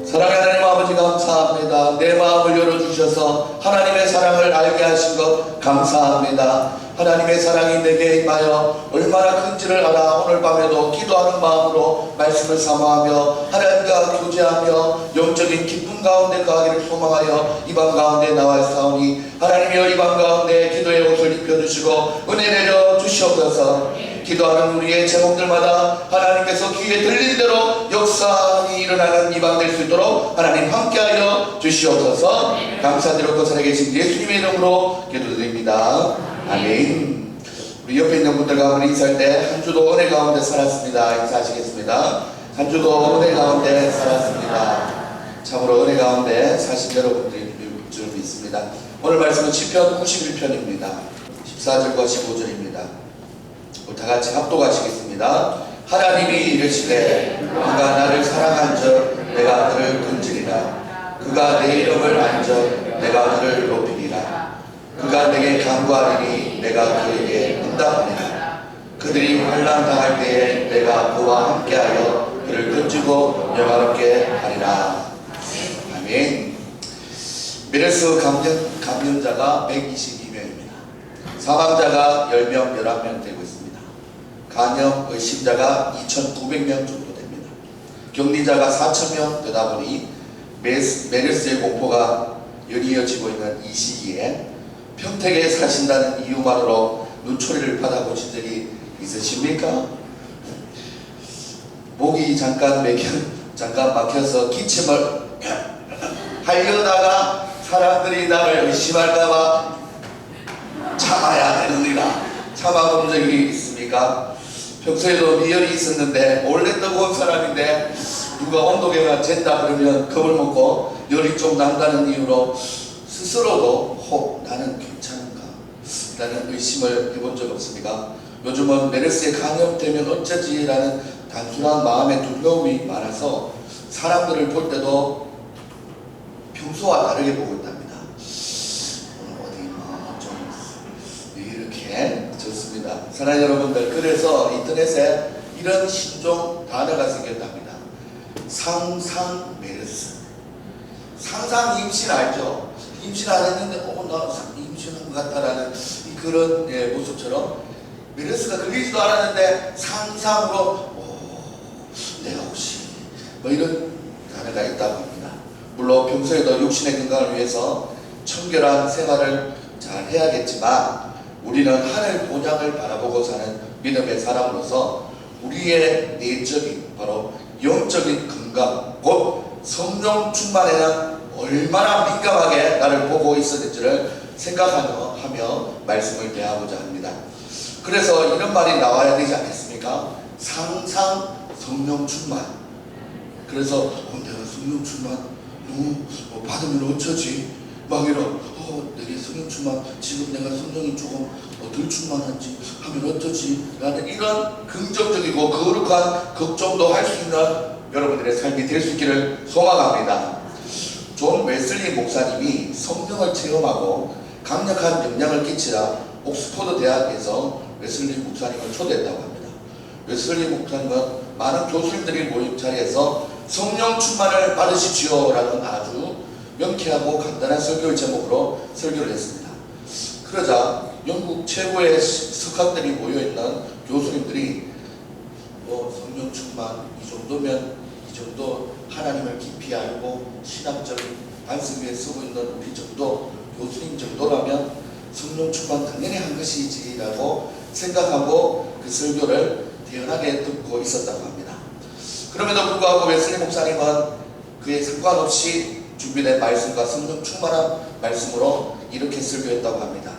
사랑의 하나님 아버지 감사합니다. 내 마음을 열어주셔서 하나님의 사랑을 알게 하신 것 감사합니다. 하나님의 사랑이 내게 임하여 얼마나 큰지를 알아 오늘 밤에도 기도하는 마음으로 말씀을 사모하며 하나님과 교제하며 영적인 기쁨 가운데 거하기를 소망하여 이 밤 가운데 나와 사오니 하나님이여 이 밤 가운데 기도의 옷을 입혀주시고 은혜 내려 주시옵소서. 기도하는 우리의 제목들마다 하나님께서 귀에 들린 대로 역사이 일어나는 이 밤 될 수 있도록 하나님 함께하여 주시옵소서. 감사드리고 살아계신 예수님의 이름으로 기도드립니다. 아멘. 우리 옆에 있는 분들과 한번 인사할 때 한 주도 은혜 가운데 살았습니다. 인사하시겠습니다. 한 주도 은혜 가운데 살았습니다. 참으로 은혜 가운데 사신 여러분들이 줄 믿습니다. 오늘 말씀은 시편 91편입니다. 14절과 15절입니다. 다 같이 합독하시겠습니다. 하나님이 이르시되 그가 나를 사랑한즉 내가 그를 건지리라. 그가 내 이름을 안적 내가 그를 높이리라. 그가 내게 간구하리니 내가 그에게 응답하리라. 그들이 환난 당할 때에 내가 그와 함께하여 그를 건지고 영화롭게 하리라. 아멘. 메르스 감염자가 122명입니다. 사망자가 10명, 11명 되고 있습니다. 간염 의심자가 2,900명 정도 됩니다. 격리자가 4,000명 되다 보니 메르스의 공포가 연이어지고 있는 이 시기에 평택에 사신다는 이유만으로 눈초리를 받아보신 적이 있으십니까? 목이 잠깐 막혀서 기침을 하려다가 사람들이 나를 의심할까봐 참아야 되느니라. 참아본 적이 있습니까? 평소에도 미열이 있었는데 원래 뜨거운 사람인데 누가 온도계가 잰다 그러면 겁을 먹고 열이 좀 난다는 이유로 스스로도 나는 괜찮은가? 라는 의심을 해본 적 없습니까? 요즘은 메르스에 감염되면 어쩌지? 라는 단순한 마음의 두려움이 많아서 사람들을 볼 때도 평소와 다르게 보고 있답니다. 이렇게 좋습니다. 사랑하는 여러분들, 그래서 인터넷에 이런 신종 단어가 생겼답니다. 상상 메르스. 상상 임신 알죠? 임신 안 했는데 나 임신한 것 같다라는 그런 모습처럼 메르스가 걸리지도 않았는데 상상으로 내가 혹시 이런 단어가 있다고 합니다. 물론 평소에도 육신의 건강을 위해서 청결한 생활을 잘 해야겠지만 우리는 하늘 본향을 바라보고 사는 믿음의 사람으로서 우리의 내적인 바로 영적인 건강 곧 성령 충만에는 얼마나 민감하게 나를 보고 있어야 될지를 생각하며 말씀을 대하고자 합니다. 그래서 이런 말이 나와야 되지 않겠습니까? 상상 성령 충만. 그래서 내가 성령 충만 받으면 어쩌지? 막 이런 내게 성령 충만 지금 내가 성령이 조금 덜 충만한지 하면 어쩌지? 라는 이런 긍정적이고 거룩한 걱정도 할 수 있는 여러분들의 삶이 될 수 있기를 소망합니다. 존 웨슬리 목사님이 성령을 체험하고 강력한 영향을 끼치라 옥스퍼드 대학에서 웨슬리 목사님을 초대했다고 합니다. 웨슬리 목사님은 많은 교수님들이 모인 자리에서 성령 충만을 받으십시오 라는 아주 명쾌하고 간단한 설교의 제목으로 설교를 했습니다. 그러자 영국 최고의 석학들이 모여있는 교수님들이 성령 충만 이 정도 하나님을 깊이 알고 신학적인 반석 위에 서고 있는 우리 정도 교수님 정도라면 성령 충만 당연히 한 것이지 라고 생각하고 그 설교를 대연하게 듣고 있었다고 합니다. 그럼에도 불구하고 웨슬리 목사님은 그에 상관없이 준비된 말씀과 성령 충만한 말씀으로 이렇게 설교했다고 합니다.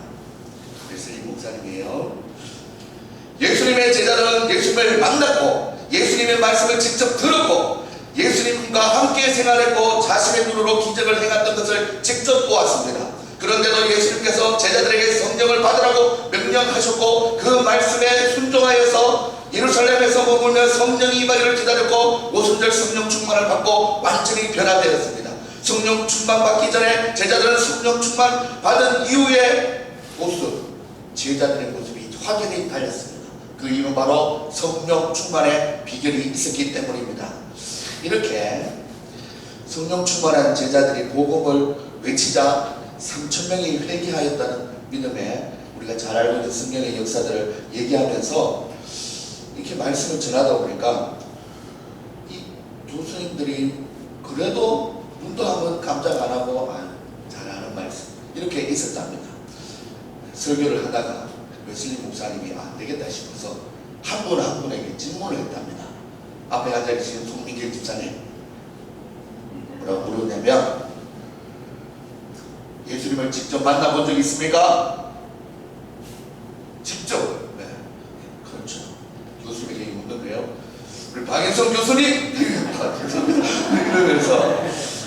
웨슬리 목사님이에요. 예수님의 제자들은 예수님을 만났고 예수님의 말씀을 직접 들었고 예수님과 함께 생활했고 자신의 눈으로 기적을 행했던 것을 직접 보았습니다. 그런데도 예수님께서 제자들에게 성령을 받으라고 명령하셨고 그 말씀에 순종하여서 예루살렘에서 머물며 성령이 임하기를 기다렸고 오순절 성령 충만을 받고 완전히 변화되었습니다. 성령 충만 받기 전에 제자들은 성령 충만 받은 이후의 모습, 제자들의 모습이 확연히 달렸습니다. 그 이유는 바로 성령 충만의 비결이 있었기 때문입니다. 이렇게 성령 충만한 제자들이 복음을 외치자 3,000명이 회개하였다는 믿음에 우리가 잘 알고 있는 성경의 역사들을 얘기하면서 이렇게 말씀을 전하다 보니까 이 교수님들이 그래도 눈도 한번 깜짝 안 하고 잘하는 말씀 이렇게 있었답니다. 설교를 하다가 웨슬리 목사님이 안 되겠다 싶어서 한 분 한 분에게 질문을 했답니다. 앞에 앉아계신 송민길 집사님 뭐라고 물었냐면, 예수님을 직접 만나본 적 있습니까? 직접. 네, 그렇죠. 교수님에게 묻는 거예요. 우리 박인성 교수님 이러면서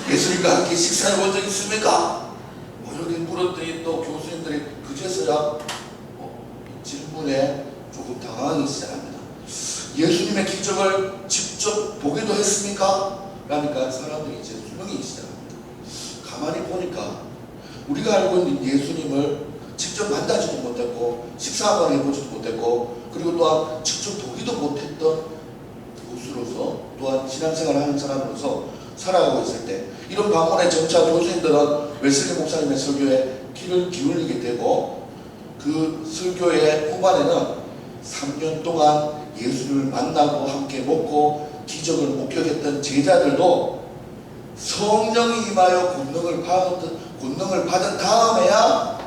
예수님과 함께 식사해 본 적 있습니까? 뭐 이렇게 물었더니 또 교수님들이 그제서야 질문에 조금 당황하기 시작합니다. 예수님의 기적을 직접 보기도 했습니까? 라니까 사람들이 이제 수명이 시작합니다. 가만히 보니까 우리가 알고 있는 예수님을 직접 만나지도 못했고 식사 한번 해보지도 못했고 그리고 또한 직접 보기도 못했던 교수로서 또한 신앙생활을 하는 사람으로서 살아가고 있을 때 이런 방언에 점차 교수님들은 웨슬리 목사님의 설교에 귀를 기울이게 되고 그 설교의 후반에는 3년 동안 예수를 만나고 함께 먹고 기적을 목격했던 제자들도 성령이 임하여 권능을 받은 다음에야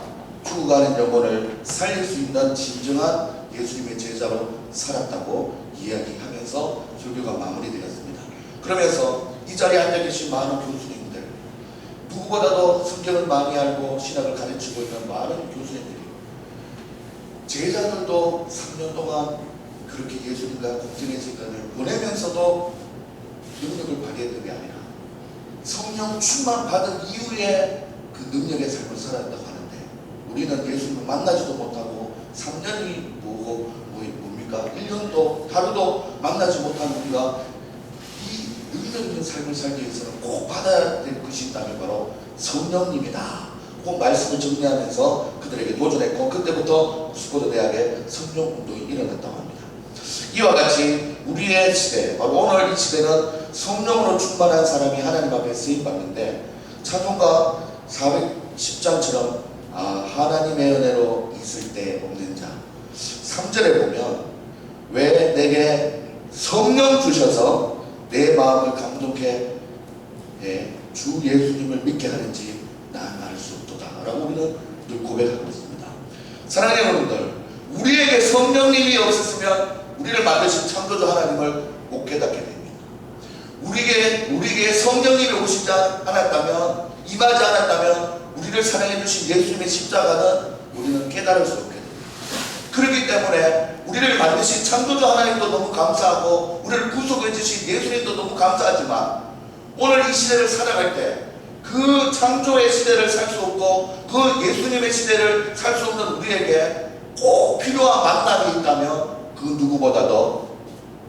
죽어가는 영혼을 살릴 수 있는 진정한 예수님의 제자로 살았다고 이야기하면서 설교가 마무리되었습니다. 그러면서 이 자리에 앉아 계신 많은 교수님들, 누구보다도 성경을 많이 알고 신학을 가르치고 있는 많은 교수님들이 제자들도 3년 동안 그렇게 예수님과 공생의 시간을 보내면서도 능력을 발휘했던 게 아니라 성령 충만 받은 이후에 그 능력의 삶을 살았다고 하는데, 우리는 예수님을 만나지도 못하고 3년이 뭡니까? 1년도 하루도 만나지 못한 우리가 이 능력 있는 삶을 살기 위해서는 꼭 받아야 될 것이 있다면 바로 성령님이다. 그 말씀을 정리하면서 그들에게 도전했고, 그때부터 스코드 대학에 성령 운동이 일어났다고 합니다. 이와 같이 우리의 시대, 바로 오늘 이 시대는 성령으로 충만한 사람이 하나님 앞에 쓰임받는데, 찬송가 410장처럼 하나님의 은혜로 있을 때 없는 자 3절에 보면, 왜 내게 성령 주셔서 내 마음을 감동해 주 예수님을 믿게 하는지 난 알 수 없도다 라고 우리는 늘 고백하고 있습니다. 사랑하는 여러분들, 우리에게 성령님이 없었으면 우리를 만드신 창조주 하나님을 못 깨닫게 됩니다. 우리에게 성령님이 오시지 않았다면, 임하지 않았다면 우리를 사랑해 주신 예수님의 십자가는 우리는 깨달을 수 없게 됩니다. 그렇기 때문에 우리를 만드신 창조주 하나님도 너무 감사하고 우리를 구속해 주신 예수님도 너무 감사하지만, 오늘 이 시대를 살아갈 때 그 창조의 시대를 살 수 없고 그 예수님의 시대를 살 수 없는 우리에게 꼭 필요한 만남이 있다면 그 누구보다도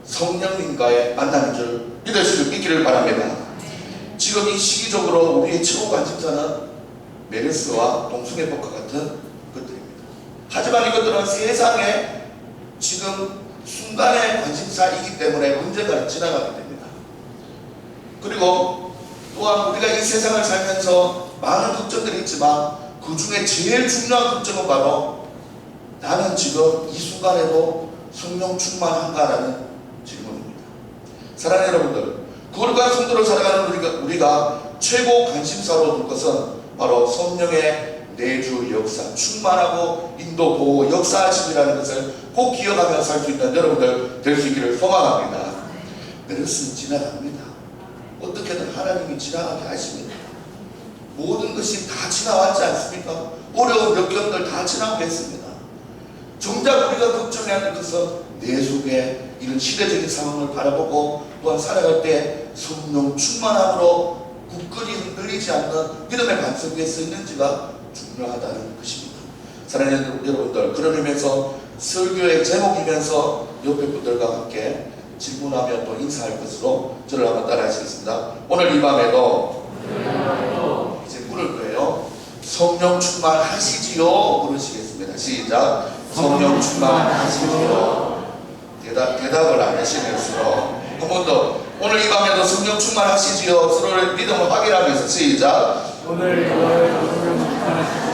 성령님과의 만남인 줄 믿기를 바랍니다. 지금 이 시기적으로 우리의 최고 관심사는 메르스와 동숭회법과 같은 것들입니다. 하지만 이것들은 세상의 지금 순간의 관심사이기 때문에 언젠가 지나가게 됩니다. 그리고 또한 우리가 이 세상을 살면서 많은 걱정들이 있지만 그 중에 제일 중요한 걱정은 바로, 나는 지금 이 순간에도 성령 충만한가라는 질문입니다. 사랑하는 여러분들, 거룩한 성도로 살아가는 우리가 최고 관심사로 둘 것은 바로 성령의 내주 역사, 충만하고 인도 보호 역사하심이라는 것을 꼭 기억하며 살 수 있는 여러분들 될 수 있기를 소망합니다. 메르스는 지나갑니다. 어떻게든 하나님이 지나가게 하십니다. 모든 것이 다 지나왔지 않습니까? 어려운 역경들 다 지나고 했습니다. 정작 우리가 걱정해야 할 것은 내 속에 이런 시대적인 상황을 바라보고 또한 살아갈 때 성령 충만함으로 굳건히 흔들리지 않는 믿음의 반석 위에 서 있는지가 중요하다는 것입니다. 사랑하는 여러분들, 그런 의미에서 설교의 제목이면서 옆에 분들과 함께 질문하며 또 인사할 것으로 저를 한번 따라 하시겠습니다. 오늘 이 밤에도 이제 물을 거예요. 성령 충만하시지요? 부르시겠습니다. 시작. 성령 충만하시지요? 대답을 안 하시면서 한 번 더 오늘 이 밤에도 성령 충만하시지요. 서로의 믿음을 확인하면서 시작. 오늘 이거에도 성령 충만하시고.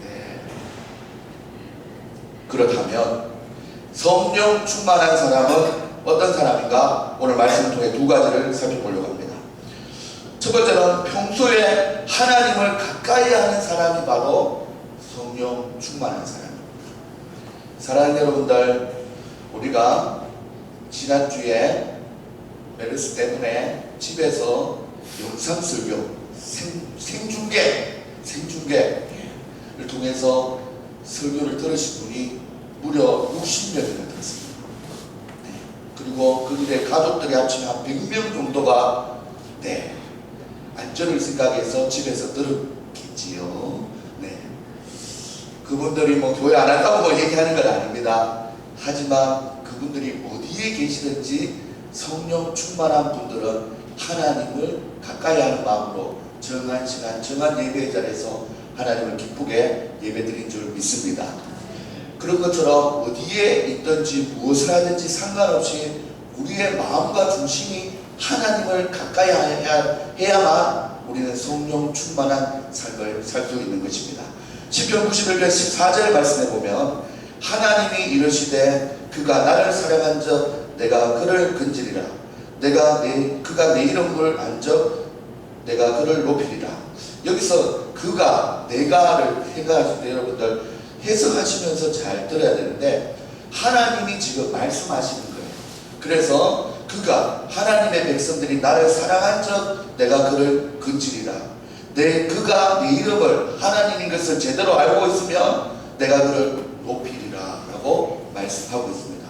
네. 그렇다면 성령 충만한 사람은 어떤 사람인가? 오늘 말씀을 통해 두 가지를 살펴보려고 합니다. 첫 번째는 평소에 하나님을 가까이 하는 사람이 바로 성령 충만한 사람입니다. 사랑하는 여러분들, 우리가 지난주에 메르스 때문에 집에서 영상설교, 생중계를 통해서 설교를 들으신 분이 무려 60명이나 들었습니다. 네. 그리고 그들의 가족들이 합치면 한 100명 정도가 안전을 생각해서 집에서 들었겠지요. 네. 그분들이 뭐 교회 안 한다고 뭐 얘기하는 건 아닙니다. 하지만 그분들이 어디에 계시든지 성령 충만한 분들은 하나님을 가까이 하는 마음으로 정한 시간, 정한 예배의 자리에서 하나님을 기쁘게 예배드린 줄 믿습니다. 그런 것처럼 어디에 있든지 무엇을 하든지 상관없이 우리의 마음과 중심이 하나님을 가까이 해야만 우리는 성령 충만한 삶을 살 수 있는 것입니다. 시편 91편 14절 말씀에 보면 하나님이 이르시되 그가 나를 사랑한 적 내가 그를 건지리라. 그가 내 이름을 안적 내가 그를 높이리라. 여기서 그가 내가를 생각하실 때 여러분들 해석하시면서 잘 들어야 되는데 하나님이 지금 말씀하시는 거예요. 그래서 그가 하나님의 백성들이 나를 사랑한 적 내가 그를 건지리라. 그가 내 이름을 하나님인 것을 제대로 알고 있으면 내가 그를 높이리라 라고 말씀하고 있습니다.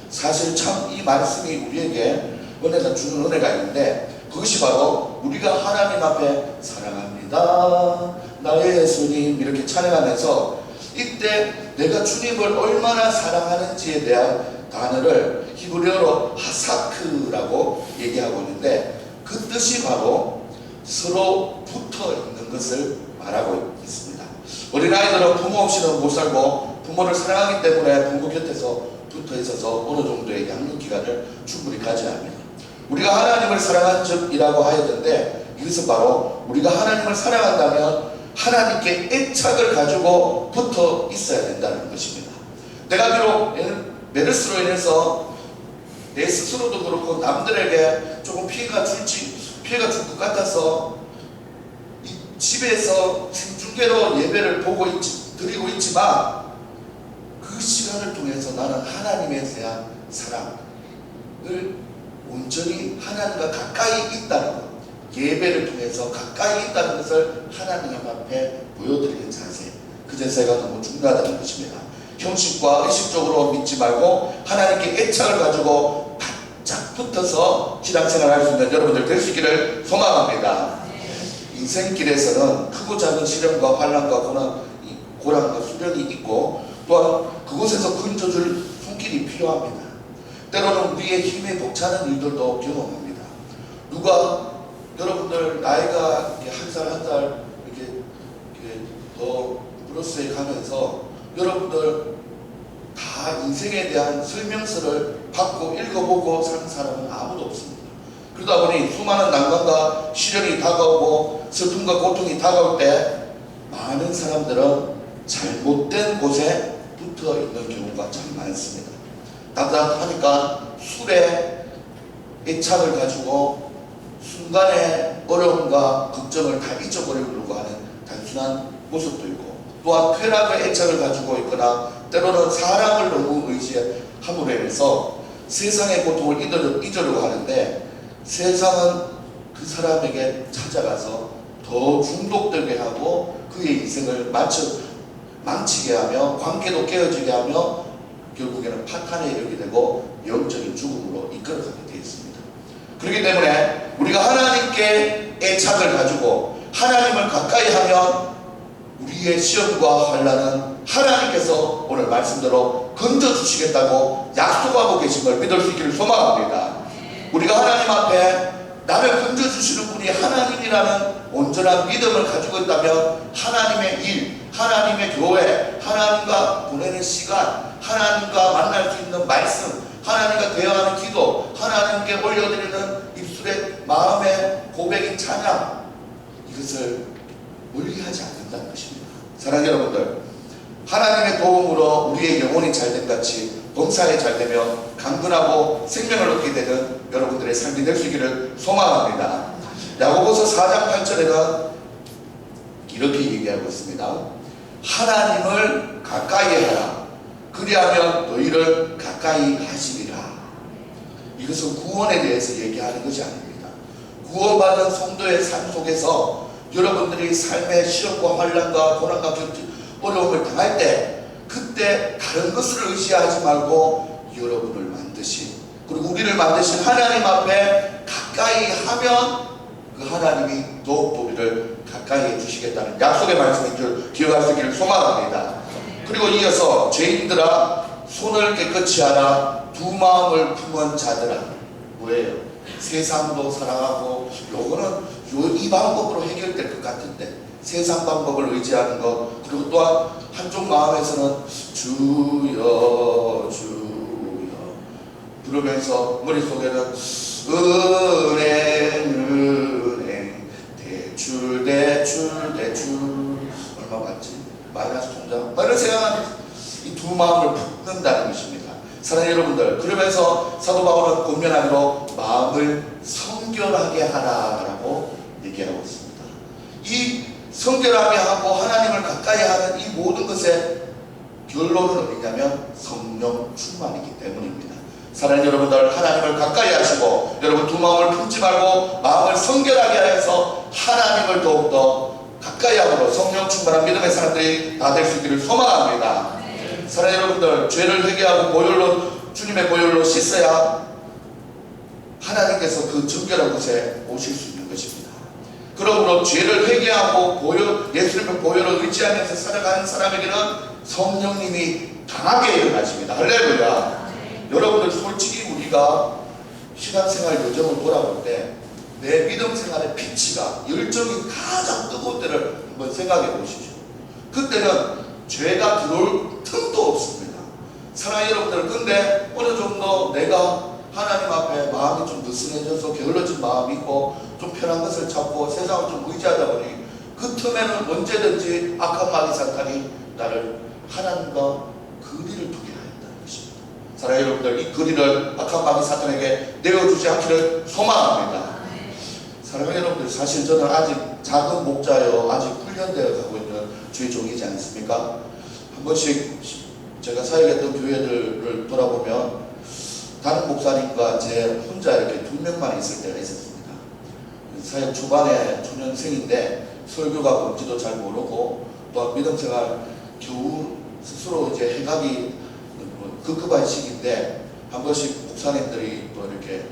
사실 참 이 말씀이 우리에게 은혜가 주는 은혜가 있는데 그것이 바로 우리가 하나님 앞에 사랑합니다 나의 예수님 이렇게 찬양하면서 이때 내가 주님을 얼마나 사랑하는지에 대한 단어를 히브리어로 하사크라고 얘기하고 있는데 그 뜻이 바로 서로 붙어 있는 것을 말하고 있습니다. 어린아이들은 부모 없이는 못 살고 부모를 사랑하기 때문에 부모 곁에서 붙어 있어서 어느 정도의 양육 기간을 충분히 가져야 합니다. 우리가 하나님을 사랑한 적이라고 하였는데 이것은 바로 우리가 하나님을 사랑한다면 하나님께 애착을 가지고 붙어 있어야 된다는 것입니다. 내가 비록 메르스로 인해서 내 스스로도 그렇고 남들에게 조금 피해가 줄 것 같아서 집에서 생중계로 예배를 드리고 있지만 그 시간을 통해서 나는 하나님에 대한 사랑을 온전히 하나님과 가까이 있다는 것, 예배를 통해서 가까이 있다는 것을 하나님 앞에 보여드리는 자세, 그 자세가 너무 중요하다는 것입니다. 형식과 의식적으로 믿지 말고 하나님께 애착을 가지고 바짝 붙어서 신앙생활을 할 수 있는 여러분들 될 수 있기를 소망합니다. 인생길에서는 크고 작은 시련과 환난과 고난과 수련이 있고 또한 그곳에서 건져줄 손길이 필요합니다. 때로는 우리의 힘에 벅차는 일들도 경험합니다. 여러분들 나이가 한 살 한 살 이렇게 더 플러스에 가면서 여러분들 다 인생에 대한 설명서를 받고 읽어보고 사는 사람은 아무도 없습니다. 그러다 보니 수많은 난관과 시련이 다가오고 슬픔과 고통이 다가올 때 많은 사람들은 잘못된 곳에 붙어 있는 경우가 참 많습니다. 답답하니까 술에 애착을 가지고 순간의 어려움과 걱정을 다 잊어버리려고 하는 단순한 모습도 있고 또한 쾌락의 애착을 가지고 있거나 때로는 사람을 너무 의지함으로 인해서 세상의 고통을 잊으려고 하는데 세상은 그 사람에게 찾아가서 더 중독되게 하고 그의 인생을 망치게 하며 관계도 깨어지게 하며 결국에는 파탄에 이르게 되고 영적인 죽음으로 이끌어가게 되어 있습니다. 그렇기 때문에 우리가 하나님께 애착을 가지고 하나님을 가까이 하면 우리의 시험과 환난은 하나님께서 오늘 말씀대로 건져주시겠다고 약속하고 계신 걸 믿을 수 있기를 소망합니다. 우리가 하나님 앞에 나를 건져주시는 분이 하나님이라는 온전한 믿음을 가지고 있다면 하나님의 일, 하나님의 교회, 하나님과 보내는 시간, 하나님과 만날 수 있는 말씀, 하나님과 대화하는 기도, 하나님께 올려드리는 입술의 마음의 고백인 찬양, 이것을 멀리하지 않는다는 것입니다. 사랑하는 여러분들, 하나님의 도움으로 우리의 영혼이 잘됨 같이 범사에 잘되며 강건하고 생명을 얻게 되는 여러분들의 삶이 될 수 있기를 소망합니다. 야고보서 4장 8절에는 이렇게 얘기하고 있습니다. 하나님을 가까이 하라. 그리하면 너희를 가까이 하시리라. 이것은 구원에 대해서 얘기하는 것이 아닙니다. 구원받은 성도의 삶 속에서 여러분들이 삶의 시험과 환난과 고난과 어려움을 당할 때, 그때 다른 것을 의지하지 말고 여러분을 만드신, 그리고 우리를 만드신 하나님 앞에 가까이 하면 그 하나님이 더욱 우리를 가까이 해주시겠다는 약속의 말씀인 줄 기억할 수 있기를 소망합니다. 그리고 이어서 죄인들아 손을 깨끗이 하라. 두 마음을 품은 자들아. 뭐예요? 세상도 사랑하고, 요거는 이 방법으로 해결될 것 같은데, 세상 방법을 의지하는 것, 그리고 또한 한쪽 마음에서는 주여 주여 부르면서 머릿속에는 은행 대출 얼마 받지? 마이너스 통장 이런 생각하는 이 두 마음을 품는다는 것입니다. 사랑하는 여러분들, 그러면서 사도 바울은 권면하기로 마음을 성결하게 하라라고 얘기하고 있습니다. 이 성결하게 하고 하나님을 가까이 하는 이 모든 것의 결론은 어디냐면 성령 충만이기 때문입니다. 사랑하는 여러분들, 하나님을 가까이 하시고 여러분 두 마음을 품지 말고 마음을 성결하게 하여서 하나님을 더욱더 가까이 함으로 성령 충만한 믿음의 사람들이 다 될 수 있기를 소망합니다. 사랑하는 여러분들, 죄를 회개하고 보혈로, 주님의 보혈로 씻어야 하나님께서 그 정결한 곳에 오실 수 있는 것입니다. 그러므로 죄를 회개하고 예수님의 보혈을 의지하면서 살아가는 사람에게는 성령님이 강하게 일어나십니다. 할렐루야. 여러분들, 솔직히 우리가 신앙생활 여정을 돌아볼 때 내 믿음 생활의 피치가, 열정이 가장 뜨거운 때를 한번 생각해 보십시오. 그때는 죄가 들어올 틈도 없습니다. 사랑하는 여러분들, 근데 어느 정도 내가 하나님 앞에 마음이 좀 느슨해져서 게을러진 마음이 있고 좀 편한 것을 찾고 세상을 좀 의지하다 보니 그 틈에는 언제든지 악한 마귀 사탄이 나를 하나님과 거리를 두게 하였다는 것입니다. 사랑하는 여러분들, 이 거리를 악한 마귀 사탄에게 내어주지 않기를 소망합니다. 사랑하는 여러분들, 사실 저는 아직 작은 목자여 아직 훈련되어 가고 있는 주의 종이지 않습니까? 한 번씩 제가 사역했던 교회들을 돌아보면 다른 목사님과 제 혼자 이렇게 두 명만 있을 때가 있었습니다. 사역 초반에 초년생인데 설교가 뭔지도 잘 모르고 또 믿음 생활 겨우 스스로 이제 해가기 급급한 시기인데, 한 번씩 목사님들이 또 이렇게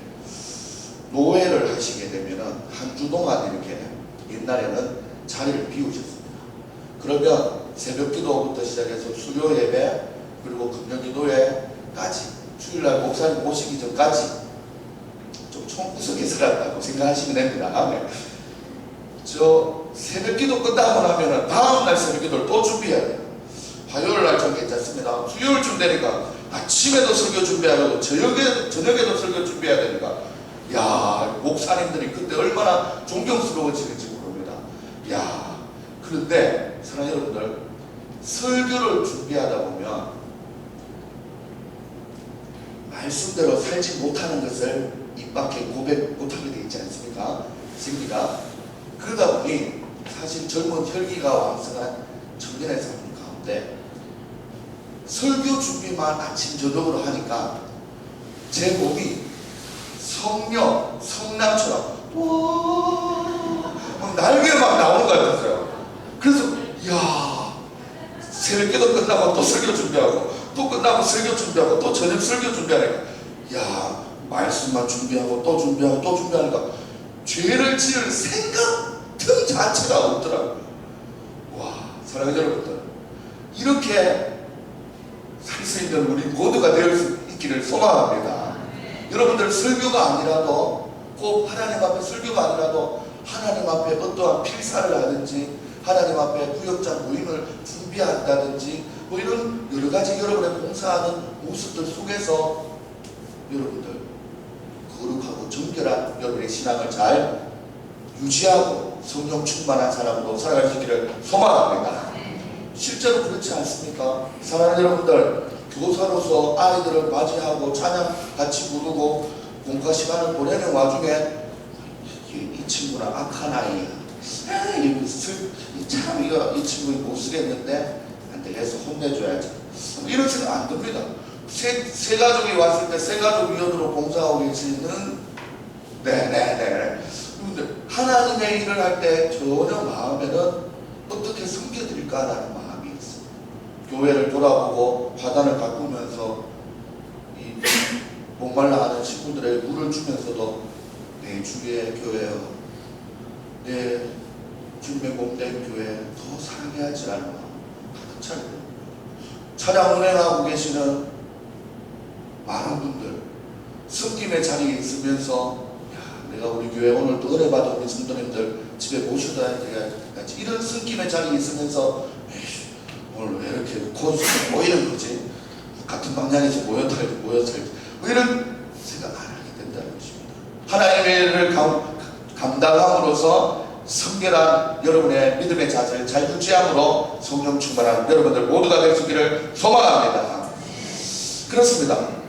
노회를 하시게 되면은 한 주 동안 이렇게 옛날에는 자리를 비우셨습니다. 그러면 새벽 기도부터 시작해서 수요 예배, 그리고 금요 기도회까지 주일날 목사님 오시기 전까지 좀 총구석에 살았다고 생각하시면 됩니다. 저 새벽 기도 끝나고 나면은 다음날 새벽 기도를 또 준비해야 돼요. 화요일날 좀 괜찮습니다. 수요일쯤 되니까 아침에도 설교 준비하고 저녁에도 설교 준비해야 되니까, 야, 목사님들이 그때 얼마나 존경스러워지는지 모릅니다. 야, 그런데 사랑하는 여러분들, 설교를 준비하다 보면 말씀대로 살지 못하는 것을 입 밖에 고백 못하게 되어 있지 않습니까? 생기가. 그러다 보니 사실 젊은 혈기가 왕성한 청년의 삶 가운데 설교 준비만 아침 저녁으로 하니까 제 몸이 성남처럼 막 날개가 막 나오는 것 같았어요. 그래서 야, 새벽기도 끝나고 또 설교 준비하고 또 끝나고 설교 준비하고 또 저녁 설교 준비하니까, 야, 말씀만 준비하고 또 준비하고 또 준비하니까 죄를 지을 생각 틈 자체가 없더라고요. 와, 사랑하는 여러분들, 이렇게 살 수 있는 우리 모두가 될 수 있기를 소망합니다. 여러분들, 설교가 아니라도, 꼭 하나님 앞에 설교가 아니라도 하나님 앞에 어떠한 필사를 하든지 하나님 앞에 구역장 모임을 준비한다든지 뭐 이런 여러 가지 여러분의 봉사하는 모습들 속에서 여러분들 거룩하고 정결한 여러분의 신앙을 잘 유지하고 성령 충만한 사람으로 살아갈 수 있기를 소망합니다. 실제로 그렇지 않습니까? 사랑하는 여러분들, 교사로서 아이들을 맞이하고 찬양 같이 부르고 공과 시간을 보내는 와중에 이 친구는 악한 아이야. 참 이 친구 못 쓰겠는데 한테 해서 혼내줘야지. 이런 생각 안 듭니다. 새 가족이 왔을 때 새 가족 위원으로 봉사하고 계시는 네네네. 근데 하나님의 일을 할 때 전혀 마음에는 어떻게 섬겨드릴까라는 마음이 있어요. 교회를 돌아보고 화단을 가꾸면서 이 목말라 하는 친구들에게 물을 주면서도 내 주의 교회여, 내 주님의 몸된 교회 더 사랑해야지라는 마음 가득 차요. 차량 운행하고 계시는 많은 분들 섬김의 자리에 있으면서 내가 우리 교회 오늘 또 은혜 받은 우리 성도님들 집에 모셔다 드려야지, 이런 섬김의 자리에 있으면서 오늘 왜 이렇게 콘서트 모이는 거지? 같은 방향에서 모여서 뭐 이런 생각 안 하게 된다는 것입니다. 하나님의 일을 감당함으로써 성결한 여러분의 믿음의 자세를 잘 유지함으로 성령 충만한 여러분들 모두가 될 수 있기를 소망합니다. 그렇습니다.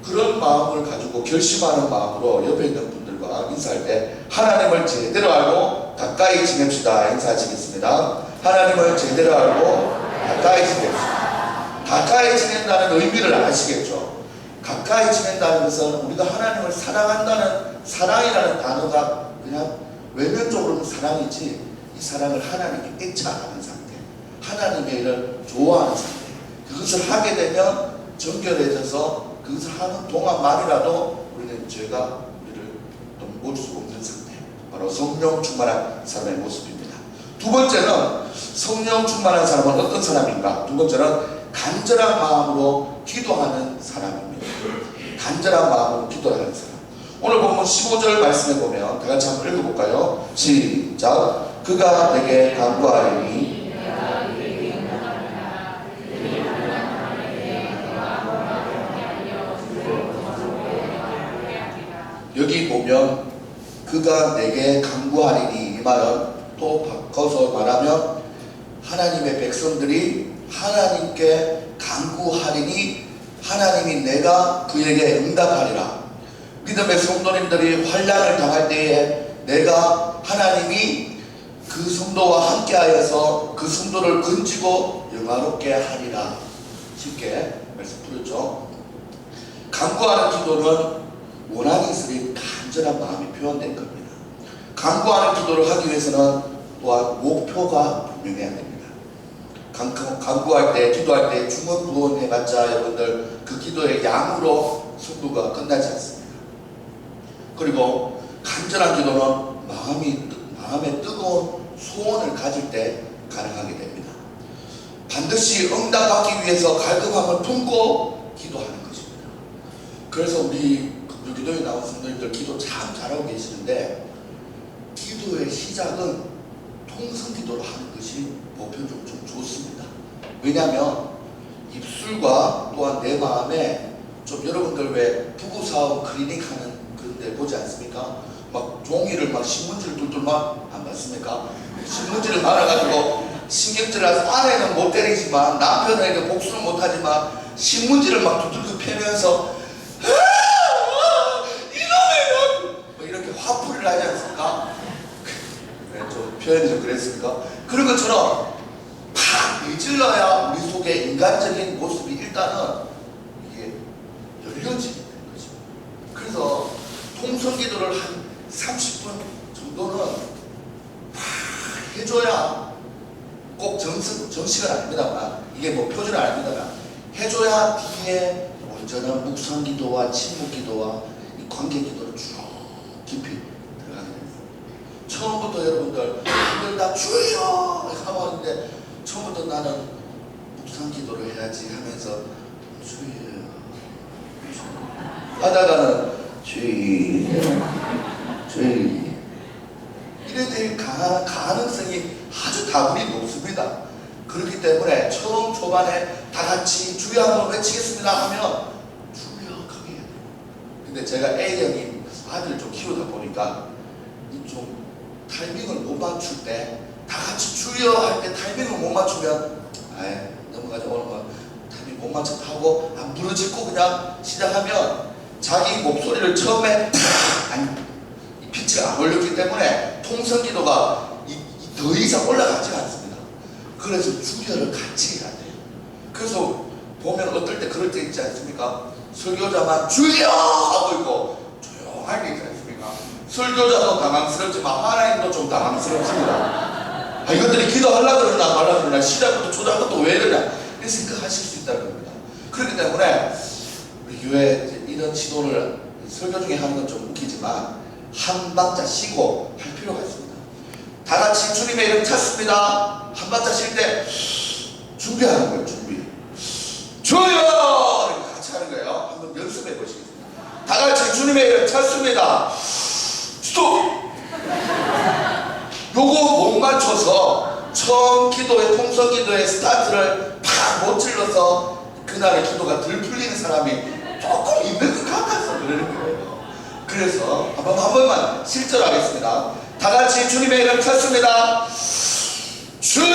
그런 마음을 가지고 결심하는 마음으로 옆에 있는 분들과 인사할 때 하나님을 제대로 알고 가까이 지냅시다 인사하시겠습니다. 하나님을 제대로 알고 가까이 지냅시다. 가까이 지낸다는 의미를 아시겠죠? 가까이 지낸다는 것은 우리가 하나님을 사랑한다는, 사랑이라는 단어가 그냥 외면적으로는 사랑이지, 이 사랑을 하나님께 애착하는 상태, 하나님의 일을 좋아하는 상태, 그것을 하게 되면 정결해져서 그것을 하는 동안만이라도 우리는 죄가 우리를 넘볼 수 없는 상태, 바로 성령 충만한 사람의 모습입니다. 두 번째는 성령 충만한 사람은 어떤 사람인가? 두 번째는 간절한 마음으로 기도하는 사람입니다. 간절한 마음으로 기도하는 사람. 오늘 본문 15절 말씀에 보면 다 같이 한번 읽어볼까요? 시작. 그가 내게 간구하리니 여기 보면 그가 내게 간구하리니, 이 말은 또 바꿔서 말하면 하나님의 백성들이 하나님께 간구하리니 하나님이 내가 그에게 응답하리라. 믿음의 성도님들이 환난을 당할 때에 내가 하나님이 그 성도와 함께하여서 그 성도를 건지고 영화롭게 하리라. 쉽게 말씀 풀었죠. 간구하는 기도는 원한이 있으니 간절한 마음이 표현된 겁니다. 간구하는 기도를 하기 위해서는 또한 목표가 분명해야 됩니다. 간구할 때, 기도할 때 중언부언 해봤자 여러분들 그 기도의 양으로 승부가 끝나지 않습니다. 그리고 간절한 기도는 마음에 뜨거운 소원을 가질 때 가능하게 됩니다. 반드시 응답받기 위해서 갈급함을 품고 기도하는 것입니다. 그래서 우리 기도에 나온 성도님들 기도 참 잘하고 계시는데, 기도의 시작은 통성 기도로 하는 것이 보편적으로 좀 좋습니다. 왜냐하면 입술과 또한 내 마음에 좀, 여러분들 왜 부부싸움 클리닉 하는 그런 데 보지 않습니까? 막 종이를 막 신문지를 뚫뚫 막 안 봤습니까? 신문지를 말아가지고 신경질을 해서 아내는 못 때리지만 남편에게 복수는 못하지만 신문지를 막 뚫뚫 펴면서 이놈의 뭐 이렇게 화풀이를 하지 않습니까? 좀 표현이 좀 그랬습니까? 그런 것처럼 팍 일질러야 우리 속에 인간적인 모습이 일단은 이게 열려지는 거죠. 그래서 통성기도를 한 30분 정도는 팍 해줘야, 꼭 정식은 아닙니다만, 이게 뭐 표준은 아닙니다만 해줘야 뒤에 온전한 묵상기도와 침묵기도와 이 관계기도를 쭉 깊이 들어가게 됩니다. 처음부터 여러분들 다 주여 하고 있는데, 처음부터 나는 묵상기도를 해야지 하면서 주여 하다가는 주여 이래 될 가능성이 아주 다분히 높습니다. 그렇기 때문에 처음 초반에 다 같이 주여 한번 외치겠습니다 하면 주여 하게 해야 돼요. 근데 제가 A형인 아들을 좀 키우다 보니까 이 좀 타이밍을 못 맞출 때 다 같이 주여 할 때 타이밍을 못 맞추면 아이 넘어가자 오늘 뭐 타이밍 못 맞췄다 하고 안 부러지고 그냥 시작하면 자기 목소리를 처음에 아니 이 피치가 안 올렸기 때문에 통성기도가 더 이상 올라가지 않습니다. 그래서 주여를 같이 해야 돼요. 그래서 보면 어떨 때 그럴 때 있지 않습니까? 설교자만 주여 하고 있고 조용하게 있지 않습니까? 설교자도 당황스럽지만 하나님도 좀 당황스럽습니다. 아, 이것들이 기도하려고 그러나 말라고 그러나 시작부터 조작부터 왜 이러냐 이렇게 생각하실 수 있다는 겁니다. 그렇기 때문에 우리 교회 이런 지도를 설교 중에 하는 건 좀 웃기지만 한 박자 쉬고 할 필요가 있습니다. 다 같이 주님의 이름 찾습니다. 한 박자 쉴 때 준비하는 거예요. 준비. 주여! 이렇게 같이 하는 거예요. 한번 연습해 보시겠습니다. 다 같이 주님의 이름 찾습니다. 스톱! 요거 못 맞춰서 처음 기도의 통성기도의 스타트를 팍 못 찔러서 그날의 기도가 덜 풀리는 사람이 조금 있는 것 같아서 그러는 거예요. 그래서 한 번만 실전하겠습니다. 다 같이 주님의 이름 찾습니다. 주여!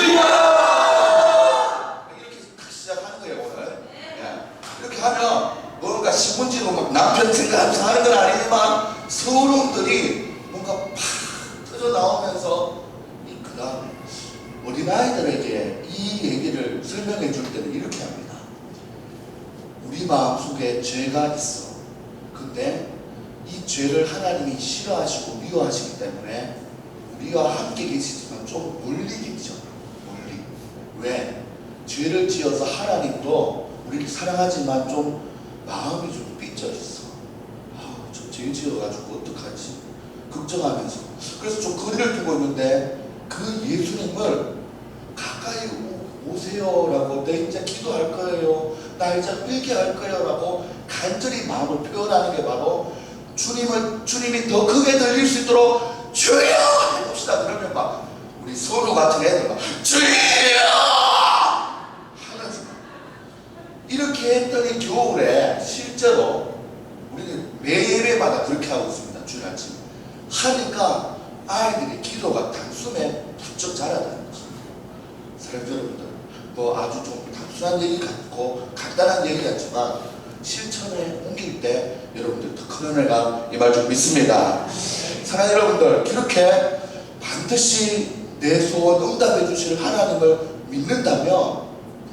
이렇게 딱 시작하는 거예요 오늘. 이렇게 하면 뭔가 신문지로 막 남편 생각하면서 하는 건 아니지만 서론들이 뭔가 팍 터져 나오면서 그 다음 어린아이들에게 이 얘기를 설명해 줄 때는 이렇게 합니다. 우리 마음속에 죄가 있어. 근데 이 죄를 하나님이 싫어하시고 미워하시기 때문에 우리와 함께 계시지만 좀 멀리 계시죠. 멀리. 왜? 죄를 지어서 하나님도 우리를 사랑하지만 좀 마음이 좀 삐져 있어. 저 죄 지어가지고 어떡하지? 걱정하면서. 그래서 좀 거리를 두고 있는데 그 예수님을 가까이 오세요라고 내 이제 기도할 거예요. 나 이제 회개할 거예요 라고 간절히 마음을 표현하는 게 바로 주님이 더 크게 들릴 수 있도록 주여 해봅시다. 그러면 막 우리 선우 같은 애들 막 주여 하는 이렇게 했더니 겨울에 실제로 우리는 매 예배마다 그렇게 하고 있습니다. 주일 아침 하니까 아이들의 기도가 단숨에 부쩍 자라다는 것입니다. 사랑하는 여러분들, 뭐 아주 좀 단순한 얘기 같고 간단한 얘기 같지만 실천에 옮길 때 여러분들 더 큰 은혜가 임할 줄 믿습니다. 사랑하는 여러분들, 이렇게 반드시 내 소원 응답해 주실 하나님을 믿는다면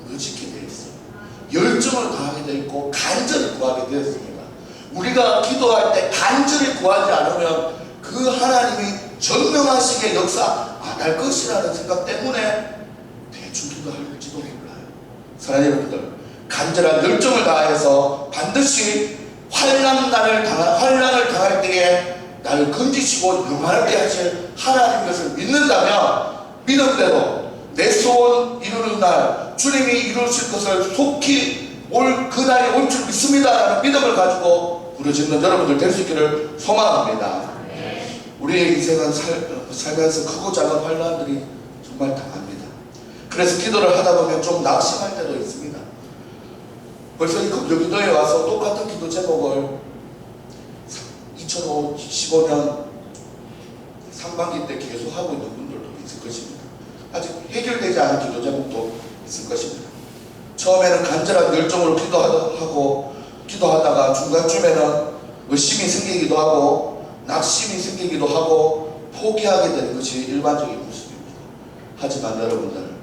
무너지게 되어 있어요. 열정을 다하게 되어 있고 간절히 구하게 되었습니다. 우리가 기도할 때 간절히 구하지 않으면 그 하나님이 전명하시게 역사 안 할 것이라는 생각 때문에 대충 기도할지도 몰라요. 사랑하는 여러분들, 간절한 열정을 다해서 반드시 환난을 당할 때에 나를 건지시고 영원하게 하실 하나님 것을 믿는다면 믿음대로 내 소원 이루는 날 주님이 이루실 것을 속히 그날이 올 줄 믿습니다라는 믿음을 가지고 부르짖는 여러분들 될 수 있기를 소망합니다. 우리의 인생은 살면서 크고 작은 환난들이 정말 당합니다. 그래서 기도를 하다 보면 좀 낙심할 때도 있습니다. 벌써 이 금요기도에 와서 똑같은 기도 제목을 2015년 상반기 때 계속 하고 있는 분들도 있을 것입니다. 아직 해결되지 않은 기도 제목도 있을 것입니다. 처음에는 간절한 열정으로 기도하다가 중간쯤에는 의심이 생기기도 하고 낙심이 생기기도 하고 포기하게 되는 것이 일반적인 모습입니다. 하지만 여러분들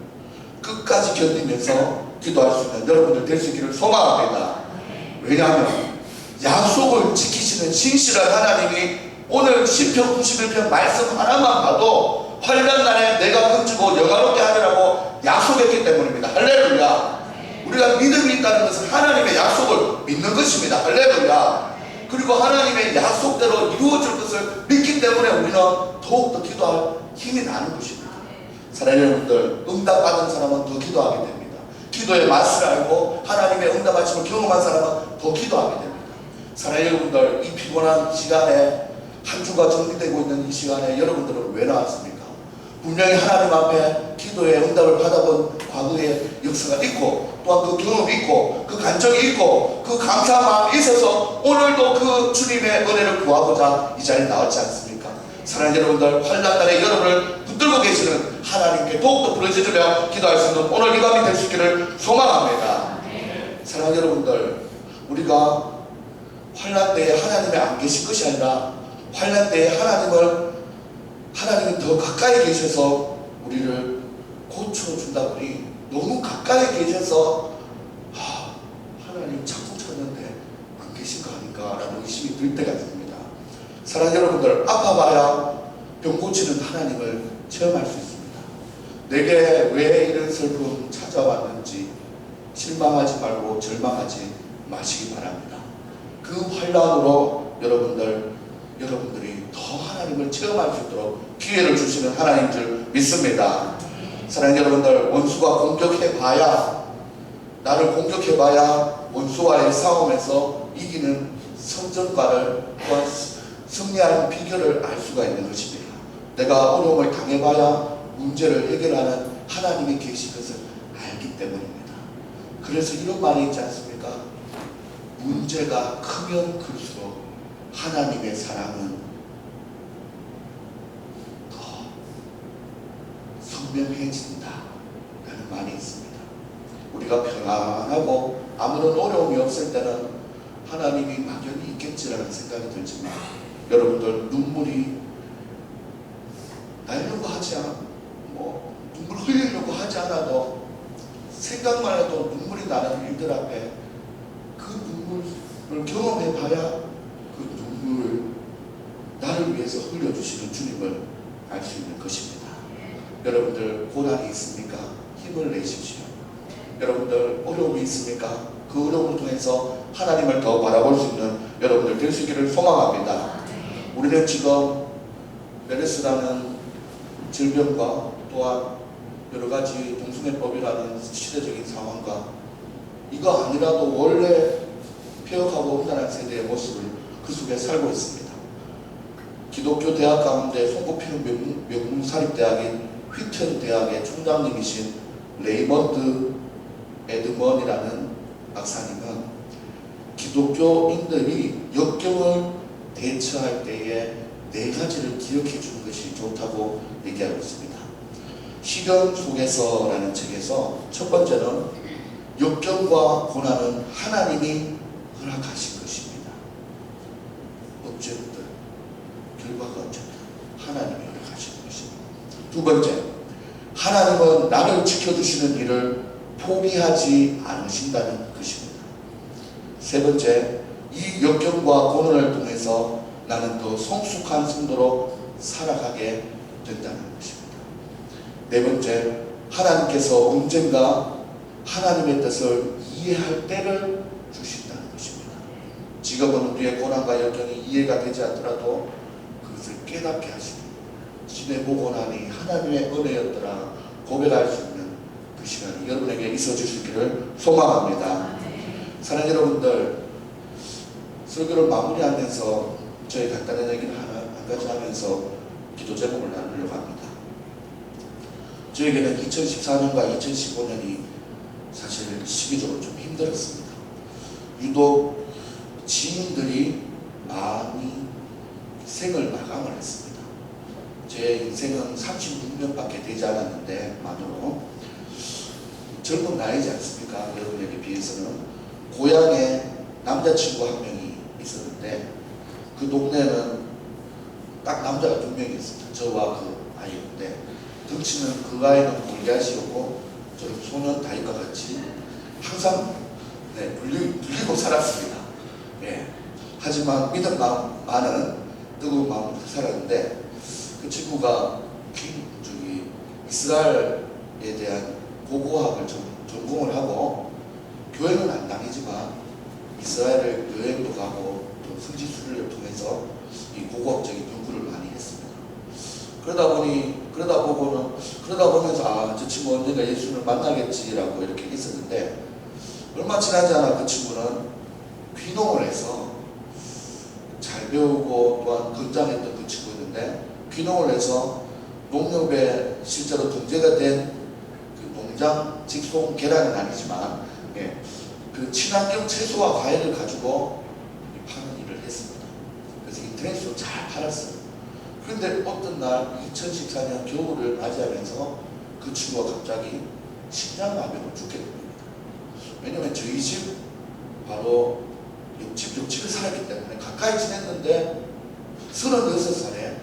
끝까지 견디면서 기도할 수 있는 여러분들 될 수 있기를 소망합니다. 왜냐하면 약속을 지키시는 신실한 하나님이 오늘 시편 91편 말씀 하나만 봐도 환난날에 내가 건지고 영화롭게 하리라고 약속했기 때문입니다. 할렐루야. 우리가 믿음이 있다는 것은 하나님의 약속을 믿는 것입니다. 할렐루야. 그리고 하나님의 약속대로 이루어질 것을 믿기 때문에 우리는 더욱더 기도할 힘이 나는 것입니다. 사랑하는 여러분들, 응답받은 사람은 더 기도하게 됩니다. 기도의 맛을 알고 하나님의 응답하심을 경험한 사람은 더 기도하게 됩니다. 사랑하는 여러분들, 이 피곤한 시간에 한 주가 정리되고 있는 이 시간에 여러분들은 왜 나왔습니까? 분명히 하나님 앞에 기도의 응답을 받아본 과거의 역사가 있고 또 또한 그 경험이 있고 그 간정이 있고 그 감사한 마음이 있어서 오늘도 그 주님의 은혜를 구하고자 이 자리에 나왔지 않습니까? 사랑하는 여러분들, 환난날에 여러분을 붙들고 계시는 하나님께 더욱더 부르짖으며 기도할 수 있는 오늘 이 밤이 될 수 있기를 소망합니다. 사랑하는 여러분들, 우리가 환난 때에 하나님이 안 계신 것이 아니라 환난 때에 하나님이 더 가까이 계셔서 우리를 고쳐준다 보니 너무 가까이 계셔서 하나님 자꾸 찾는데 안 계신 거 아닌가라는 의심이 들 때가 있습니다. 사랑하는 여러분들, 아파봐야 병 고치는 하나님을 체험할 수 있습니다. 내게 왜 이런 슬픔 찾아왔는지 실망하지 말고 절망하지 마시기 바랍니다. 그 환난으로 여러분들이 더 하나님을 체험할 수 있도록 기회를 주시는 하나님인 줄 믿습니다. 사랑하는 여러분들, 원수가 공격해봐야, 나를 공격해봐야 원수와의 싸움에서 이기는 성전과를 또한 승리하는 비결을 알 수가 있는 것입니다. 내가 어려움을 당해봐야 문제를 해결하는 하나님이 계신 것을 알기 때문입니다. 그래서 이런 말이 있지 않습니까? 문제가 크면 클수록 하나님의 사랑은 더 선명해진다 라는 말이 있습니다. 우리가 평안하고 아무런 어려움이 없을 때는 하나님이 막연히 있겠지라는 생각이 들지만, 여러분들 눈물이 나려고 하지 눈물 흘리려고 하지 않아도 생각만 해도 눈물이 나는 일들 앞에 그 눈물을 경험해 봐야 그 눈물을 나를 위해서 흘려주시는 주님을 알 수 있는 것입니다. 여러분들 고난이 있습니까? 힘을 내십시오. 여러분들 어려움이 있습니까? 그 어려움을 통해서 하나님을 더 바라볼 수 있는 여러분들 될 수 있기를 소망합니다. 우리는 지금 메르스라는 질병과 또한 여러가지 동성애법이라는 시대적인 상황과 이거 아니라도 원래 폐역하고 음란한 세대의 모습을 그 속에 살고 있습니다. 기독교 대학 가운데 손꼽히는 명문사립대학인 휘튼 대학의 총장님이신 레이먼드 에드먼이라는 박사님은 기독교인들이 역경을 대처할 때에 4가지를 기억해 주는 것이 좋다고 얘기하고 있습니다. 시련 속에서라는 책에서 첫 번째는 역경과 고난은 하나님이 허락하신 것입니다. 어쨌든 결과가 어쨌든 하나님이 허락하신 것입니다. 두 번째, 하나님은 나를 지켜주시는 일을 포기하지 않으신다는 것입니다. 세 번째, 이 역경과 고난을 통해서 나는 더 성숙한 성도로 살아가게 된다는 것입니다. 네 번째, 하나님께서 언젠가 하나님의 뜻을 이해할 때를 주신다는 것입니다. 지금은 우리의 고난과 역경이 이해가 되지 않더라도 그것을 깨닫게 하시고 지내보고 나니 하나님의 은혜였더라 고백할 수 있는 그 시간이 여러분에게 있어질 수 있기를 소망합니다. 사랑하는 여러분들, 설교를 마무리하면서 저희 간단한 얘기를 한 가지 하면서 기도 제목을 나누려고 합니다. 저에게는 2014년과 2015년이 사실 시기적으로 좀 힘들었습니다. 유독 지인들이 많이 생을 마감을 했습니다. 제 인생은 36년밖에 되지 않았는데 만으로 젊은 나이지 않습니까? 여러분에게 비해서는. 고향에 남자친구 한 명이 있었는데 그 동네는 딱 남자가 2명이 있습니다. 저와 그 아이였는데 덩치는 그 아이는 골리앗이었고 저는 소년 다윗과 같이 항상 불리고 살았습니다. 하지만 믿음 많은 뜨거운 마음으로 살았는데 그 친구가 이스라엘에 대한 고고학을 전공을 하고 교회는 안 다니지만 이스라엘을 여행도 가고 또 성지순례를 통해서 이 고고학적인 연구를 많이 했습니다. 그러다 보면서 저 친구 언젠가 예수를 만나겠지라고 이렇게 있었는데 얼마 지나지 않아 그 친구는 귀농을 해서 잘 배우고 또한 건장했던 그 친구였는데 귀농을 해서 농협에 실제로 등재가 된 그 농장 직송 계란은 아니지만 예, 그 친환경 채소와 과일을 가지고 파는 일을 했습니다. 그래서 인터넷으로 잘 팔았어요. 그런데 어떤 날 2014년 겨울을 맞이하면서 그 친구가 갑자기 심장마비로 죽게 됩니다. 왜냐면 저희 집 바로 옆집에 살았기 때문에 가까이 지냈는데 36살에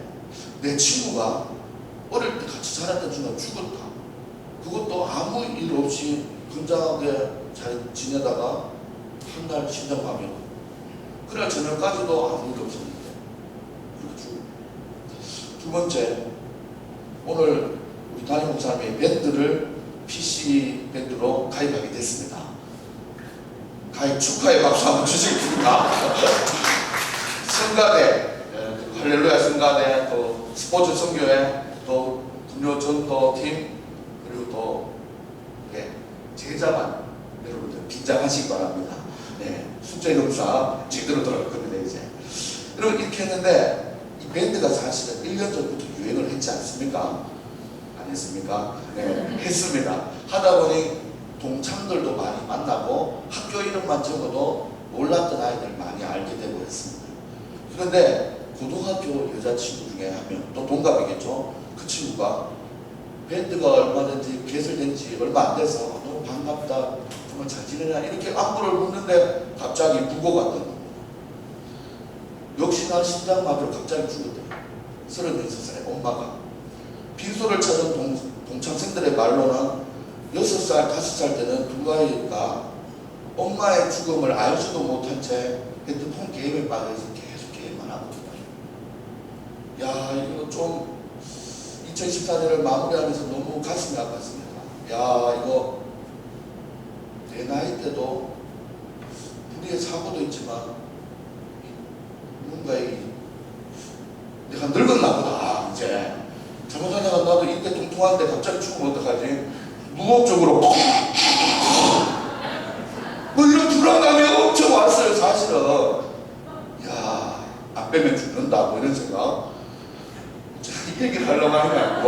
내 친구가 어릴 때 같이 자랐던 친구가 죽었다. 그것도 아무 일 없이 건강하게 잘 지내다가 한날 심장마비로. 그날 저녁까지도 아무 일 없었는데 그렇게 죽었다. 두 번째, 오늘 우리 담임 목사님의 밴드를 PC 밴드로 가입하게 됐습니다. 가입 축하의 박수 한번 주시겠습니까? 성가대, 할렐루야 성가대, 또 스포츠 선교회, 또 금요 전도 팀, 그리고 또 제자만 여러분들 긴장하시기 바랍니다. 네, 숫자 검사 제대로 들어갈 겁니다 이제. 여러분 이렇게 했는데 이 밴드가 사실은 1년 전부터 유행을 했지 않습니까? 안 했습니까? 네, 했습니다. 하다 보니 동창들도 많이 만나고 학교 이름만 적어도 몰랐던 아이들 많이 알게 되고 했습니다. 그런데 고등학교 여자친구 중에 한 명, 또 동갑이겠죠. 그 친구가 밴드가 얼마든지 개설된 지 얼마 안 돼서 너무 반갑다, 정말 잘 지내냐 이렇게 안부를 묻는데 갑자기 부고가 왔던 겁니다. 역시나 심장마비로 갑자기 죽었대요. 36살의 엄마가. 빈소를 찾은 동창생들의 말로는 6살, 5살 때는 두 아이가 엄마의 죽음을 알지도 못한 채 핸드폰 게임에 빠져서 계속 게임만 하고 있다. 야, 이거 좀 2014년을 마무리하면서 너무 가슴이 아팠습니다. 야, 이거 내 나이 때도 불의의 사고도 있지만 뭔가 내가 늙었나 보다 이제 잘못하다가 나도 이때 통통한데 갑자기 죽으면 어떡하지? 무법적으로 뭐 이런 불안감이 엄청 왔어요 사실은. 야, 안 빼면 죽는다 뭐 이런 생각. 이 얘기를 하려고 하는 게 아니고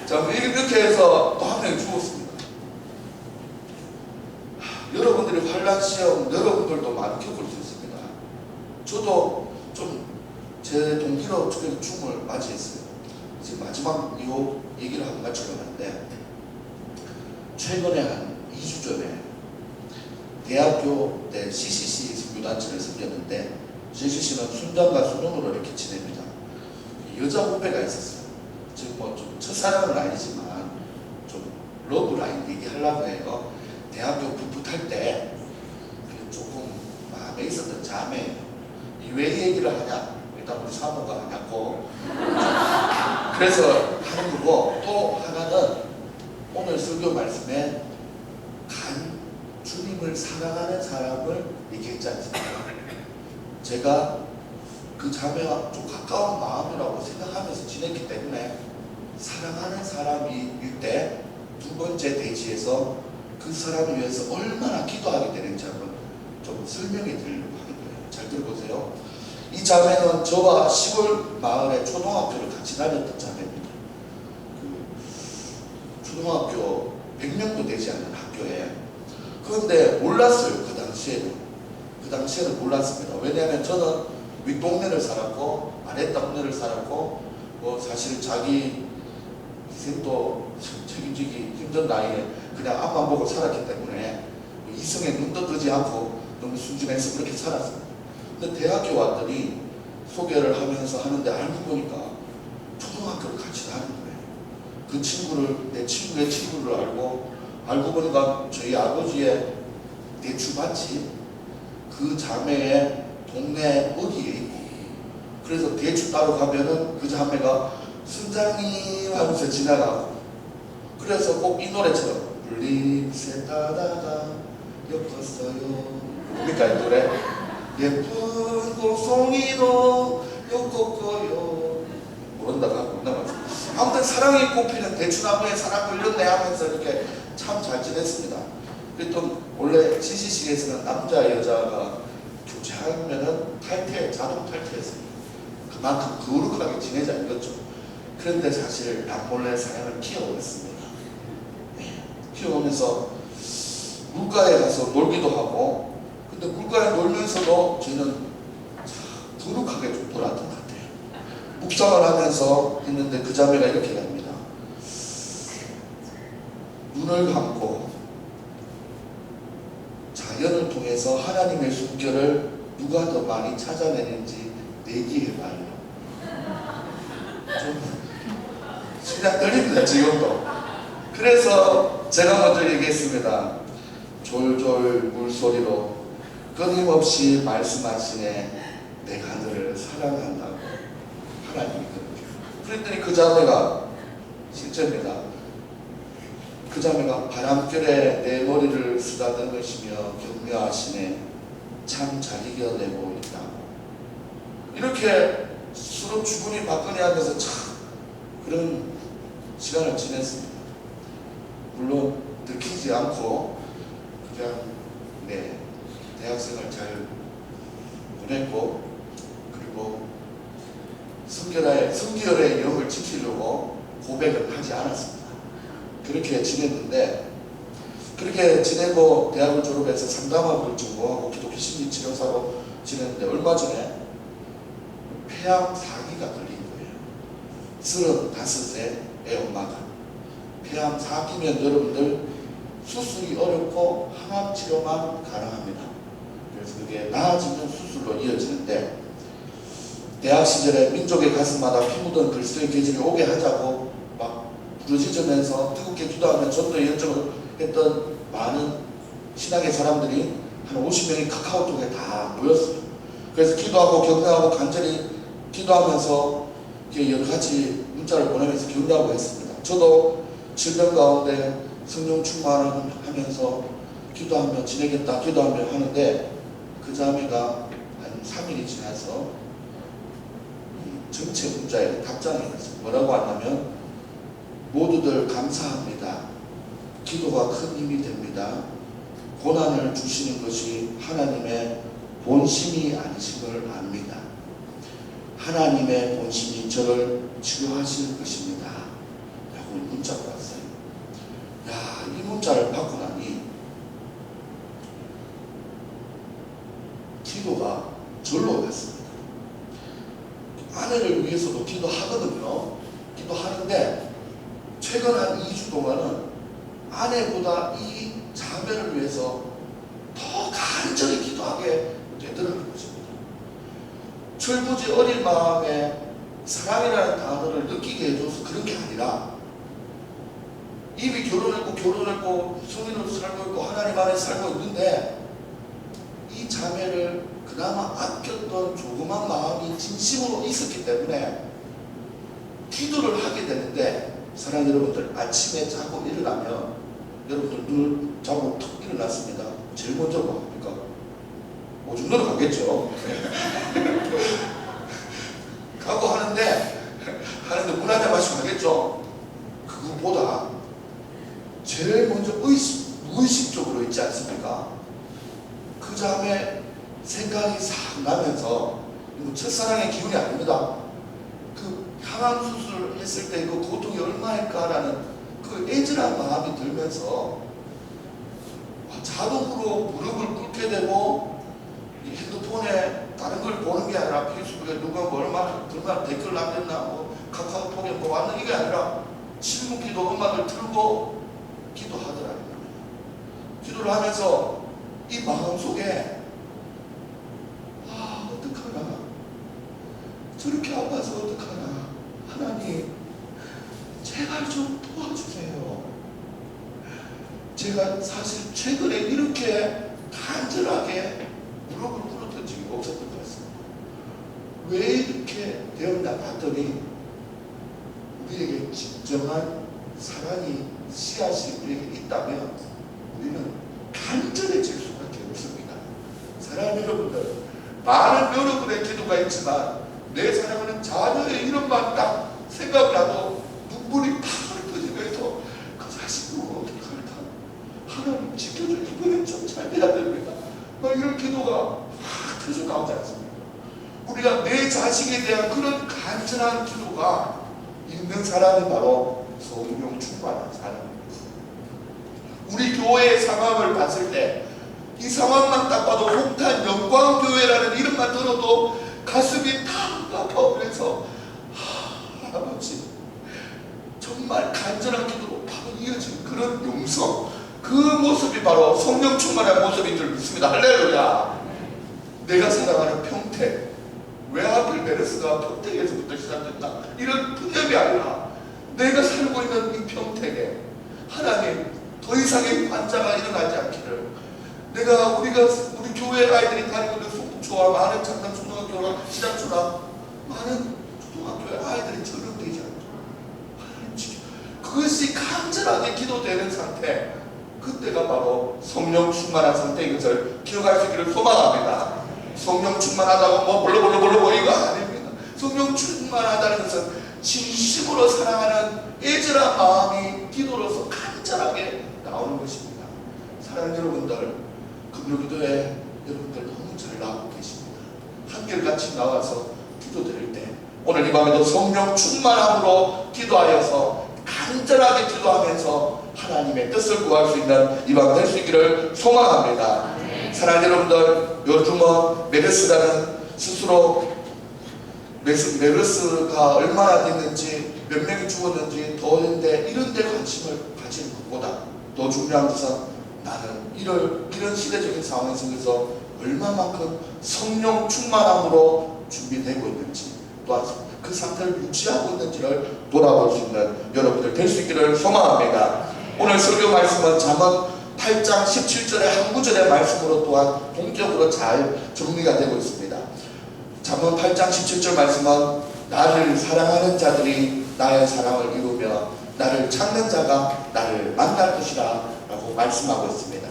자, 이렇게 해서 또 한 명이 죽었습니다. 여러분들이 환란 시험 여러분들도 많이 겪을 수 있습니다. 저도 좀 제 동기로 죽음을 맞이했어요. 이제 마지막 이 얘기를 한번 마치려고 하는데, 최근에 한 2주 전에 대학교 때 CCC 선교단체를 섬겼는데, CCC는 순장과 수능으로 이렇게 지냅니다. 여자 후배가 있었어요. 지금 뭐 좀 첫사랑은 아니지만 좀 러브라인 얘기하려고 해요. 대학교 풋풋할 때 조금 마음에 있었던 자매예요. 왜 얘기를 하냐? 일단 우리 사모가 하냐고. 그래서 하는 거고, 또 하나는 오늘 설교 말씀에 주님을 사랑하는 사람을 얘기했지 않습니까? 제가 그 자매와 좀 가까운 마음이라고 생각하면서 지냈기 때문에 사랑하는 사람일 때 두 번째 대지에서 그 사람을 위해서 얼마나 기도하게 되는지 한번 좀 설명해 드리려고 하는 거예요. 잘 들어보세요. 이 자매는 저와 시골 마을에 초등학교를 같이 다녔던 자매입니다. 그 초등학교 100명도 되지 않는 학교에. 그런데 몰랐어요. 그 당시에는 몰랐습니다. 왜냐하면 저는 윗동네를 살았고 아랫동네를 살았고, 뭐 사실 자기 희생도 책임지기 힘든 나이에 그냥 앞만 보고 살았기 때문에 이성에 눈도 뜨지 않고 너무 순진해서 그렇게 살았습니다. 근데 대학교 왔더니 소개를 하면서 하는데 알고 보니까 초등학교를 같이 다닌 거예요. 그 친구를, 내 친구의 친구를 알고 보니까 저희 아버지의 대추밭이 그 자매의 동네 어디에 있고, 그래서 대추 따러 가면은 그 자매가 순장님 하면서 지나가고, 그래서 꼭 이 노래처럼 불림새 따다가 엮었어요. 뭡니까 이 노래? 예쁜 꽃송이도 엮었고요. 모른다가 모른다. 아무튼 사랑이 꽃피는 대추나무에 사랑 걸렸네 하면서 이렇게 참 잘 지냈습니다. 그랬더니 원래 CCC에서는 남자 여자가 교제하면은 자동 탈퇴했습니다. 그만큼 거룩하게 지내자 이거죠. 그런데 사실 남몰래 사랑을 키워왔습니다. 네. 키워오면서 물가에 가서 놀기도 하고, 근데 물가에 놀면서도 저희는 거룩하게 좀 놀았던 것 같아요. 묵상을 하면서 했는데 그 자매가 이렇게 합니다. 눈을 감고 자연을 통해서 하나님의 숨결을 누가 더 많이 찾아내는지 내기해봐요. 좀 심장 떨립니다, 지금도. 그래서 제가 먼저 얘기했습니다. 졸졸 물소리로 끊임없이 말씀하시네. 내가 너를 사랑한다고. 하나님이 그렇게. 그랬더니 그 자매가 실제입니다. 그 자매가 바람결에 내 머리를 쓰다듬으시며 격려하시네. 참 잘 이겨내고 있다고. 이렇게 서로 주거니 받거니 하면서 참 그런 시간을 지냈습니다. 물론 들키지 않고 그냥 대학생을 잘 보냈고, 그리고 성결의 영을 지키려고 고백을 하지 않았습니다. 그렇게 지냈는데, 그렇게 지내고 대학을 졸업해서 상담학을 전공하고 기독교 심리치료사로 지냈는데 얼마 전에 폐암 사기가 걸린 거예요. 35세 애 엄마가. 폐암 사기면 여러분들 수술이 어렵고 항암 치료만 가능합니다. 그래서 그게 나아지면 수술로 이어지는데, 대학 시절에 민족의 가슴마다 피 묻은 그리스도의 계절이 오게 하자고 막 부르짖으면서 뜨겁게 기도하며 전도의 열정을 했던 많은 신학의 사람들이 한 50명이 카카오톡에 다 모였어요. 그래서 기도하고 격려하고 간절히 기도하면서 여러 가지 문자를 보내면서 격려하고 했습니다. 저도 질병 가운데 성령 충만을 하면서 기도하며 지내겠다 기도하며 하는데, 그 자매가 한 3일이 지나서 전체 문자에 답장이 왔어요. 뭐라고 왔냐면, 모두들 감사합니다. 기도가 큰 힘이 됩니다. 고난을 주시는 것이 하나님의 본심이 아니심을 압니다. 하나님의 본심이 저를 치료하실 것입니다. 라고 문자가 왔어요. 야, 이 문자를 받고 나니 기도가 절로 갔습니다. 아내를 위해서도 기도하거든요. 기도하는데 최근 한 2주 동안은 아내보다 이 자매를 위해서 더 간절히 기도하게 되더라는 것입니다. 철부지 어린 마음에 사랑이라는 단어를 느끼게 해줘서 그런 게 아니라, 이미 결혼했고 성인으로 살고 있고 하나님 안에 살고 있는데, 이 자매를 그나마 아꼈던 조그만 마음이 진심으로 있었기 때문에 기도를 하게 되는데, 사랑하는 여러분들, 아침에 자고 일어나면 여러분들 눈을 자고 툭 일어났습니다. 제일 먼저 뭐 합니까? 오줌으로 가겠죠. 가고 하는데 물 한 잔 마시고 가겠죠. 그거보다 제일 먼저 무의식적으로 있지 않습니까? 그 다음에 생각이 싹 나면서, 이거 첫사랑의 기운이 아닙니다. 그 항암 수술을 했을 때 그 고통이 얼마일까라는 그 애절한 마음이 들면서 자동으로 무릎을 꿇게 되고, 핸드폰에 다른 걸 보는 게 아니라 페이스북에 누가 뭐 얼마나 댓글 남겼나, 뭐 카카오톡에 뭐 왔나, 이게 아니라 신문기도 음악을 틀고 기도하더라고요. 기도를 하면서 이 마음속에 어떡하나, 저렇게 아파서 어떡하나, 하나님 제발 좀 도와주세요. 제가 사실 최근에 이렇게 간절하게 무릎을 꿇었던 적이 없었던 것 같습니다. 왜 이렇게 되었나 봤더니, 우리에게 진정한 사랑이 씨앗이 우리에게 있다면 우리는 간절해질 수밖에 없습니다. 사랑하는 여러분들, 많은 여러분의 기도가 있지만 내 사랑하는 자녀의 이름만 딱 생각을 하고 눈물이 팍 터지면서 그 자식은 어떡할까, 하나님 지켜줘, 이번엔 좀 잘 돼야 됩니다. 이런 기도가 확 터져 나오지 않습니까? 우리가 내 자식에 대한 그런 간절한 기도가 있는 사람이 바로 성령 충만한 사람입니다. 우리 교회의 상황을 봤을 때 이 상황만 딱 봐도 홍탄 영광교회라는 이름만 들어도 가슴이 다 아파오면서 아버지 정말 간절한 기도로 바로 이어진 그런 용서, 그 모습이 바로 성령 충만한 모습인 줄 믿습니다. 할렐루야. 내가 사랑하는 평택, 왜 하필 메르스가 평택에서부터 시작됐다 이런 분념이 아니라 내가 살고 있는 이 평택에 하나님 더 이상의 환자가 일어나지 않기를, 우리 교회 아이들이 다니고 있는 소북초와 많은 장남 초등학교나 시장초나 많은 초등학교의 아이들이 전염되지 않도록 그것이 간절하게 기도되는 상태, 그때가 바로 성령 충만한 상태인 것을 기억할 수 있기를 소망합니다. 성령 충만하다고 뭐 볼로볼로 이거 아닙니다. 성령 충만하다는 것은 진심으로 사랑하는 애절한 마음이 기도로서 간절하게 나오는 것입니다. 사랑하는 여러분들, 금요기도에 여러분들 너무 잘 나오고 계십니다. 한결같이 나와서 기도드릴 때 오늘 이 밤에도 성령 충만함으로 기도하여서 간절하게 기도하면서 하나님의 뜻을 구할 수 있는 이 밤 될 수 있기를 소망합니다. 사랑하는 여러분들, 요즘은 메르스라는 스스로 메르스가 얼마나 됐는지, 몇 명이 죽었는지 더인데 이런 데 관심을 가지는 것보다 더 중요한 것은 나는 이런 시대적인 상황 속에서 얼마만큼 성령 충만함으로 준비되고 있는지, 또한 그 상태를 유지하고 있는지를 돌아볼 수 있는 여러분들 될 수 있기를 소망합니다. 오늘 설교 말씀은 잠언 8장 17절의 한 구절의 말씀으로 또한 본격으로 잘 정리가 되고 있습니다. 잠언 8장 17절 말씀은 나를 사랑하는 자들이 나의 사랑을 이루며 나를 찾는 자가 나를 만날 것이라 라고 말씀하고 있습니다.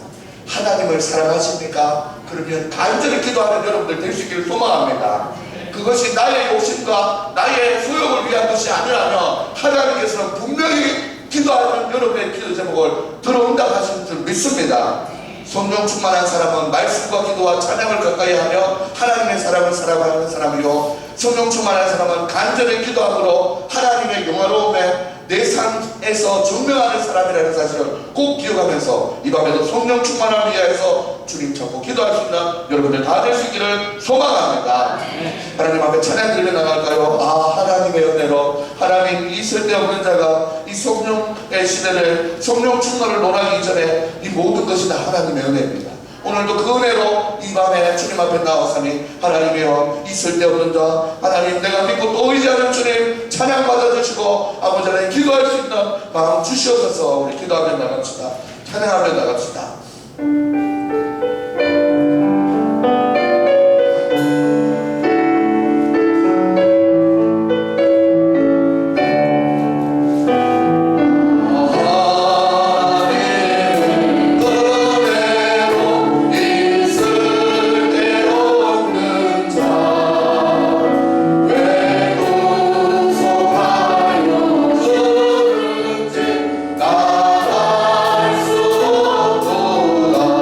하나님을 사랑하십니까? 그러면 간절히 기도하는 여러분들 될 수 있기를 소망합니다. 그것이 나의 욕심과 나의 소욕을 위한 것이 아니라면 하나님께서는 분명히 기도하는 여러분의 기도 제목을 들어온다 하시는 줄 믿습니다. 성령 충만한 사람은 말씀과 기도와 찬양을 가까이 하며 하나님의 사랑을 사랑하는 사람이요, 성령 충만한 사람은 간절히 기도함으로 하나님의 영화로움에 내 삶에서 증명하는 사람이라는 사실을 꼭 기억하면서 이 밤에도 성령 충만함을 위하여서 주님 찾고 기도할 수 있는 여러분들 다 될 수 있기를 소망합니다. 하나님 앞에 찬양 드리며 나갈까요? 하나님의 은혜로 하나님 이 쓸데없는 자가 이 성령의 시대를 성령 충만을 논하기 전에 이 모든 것이 다 하나님의 은혜입니다. 오늘도 그 은혜로 이 밤에 주님 앞에 나와서니 하나님이여 이 쓸데없는 자 하나님 내가 믿고 또 의지하는 주님 찬양 받아주시고 아버지 하나님 기도할 수 있는 마음 주시옵소서. 우리 기도하며 나갑시다. 찬양하며 나갑시다. 나갈 수 없도다.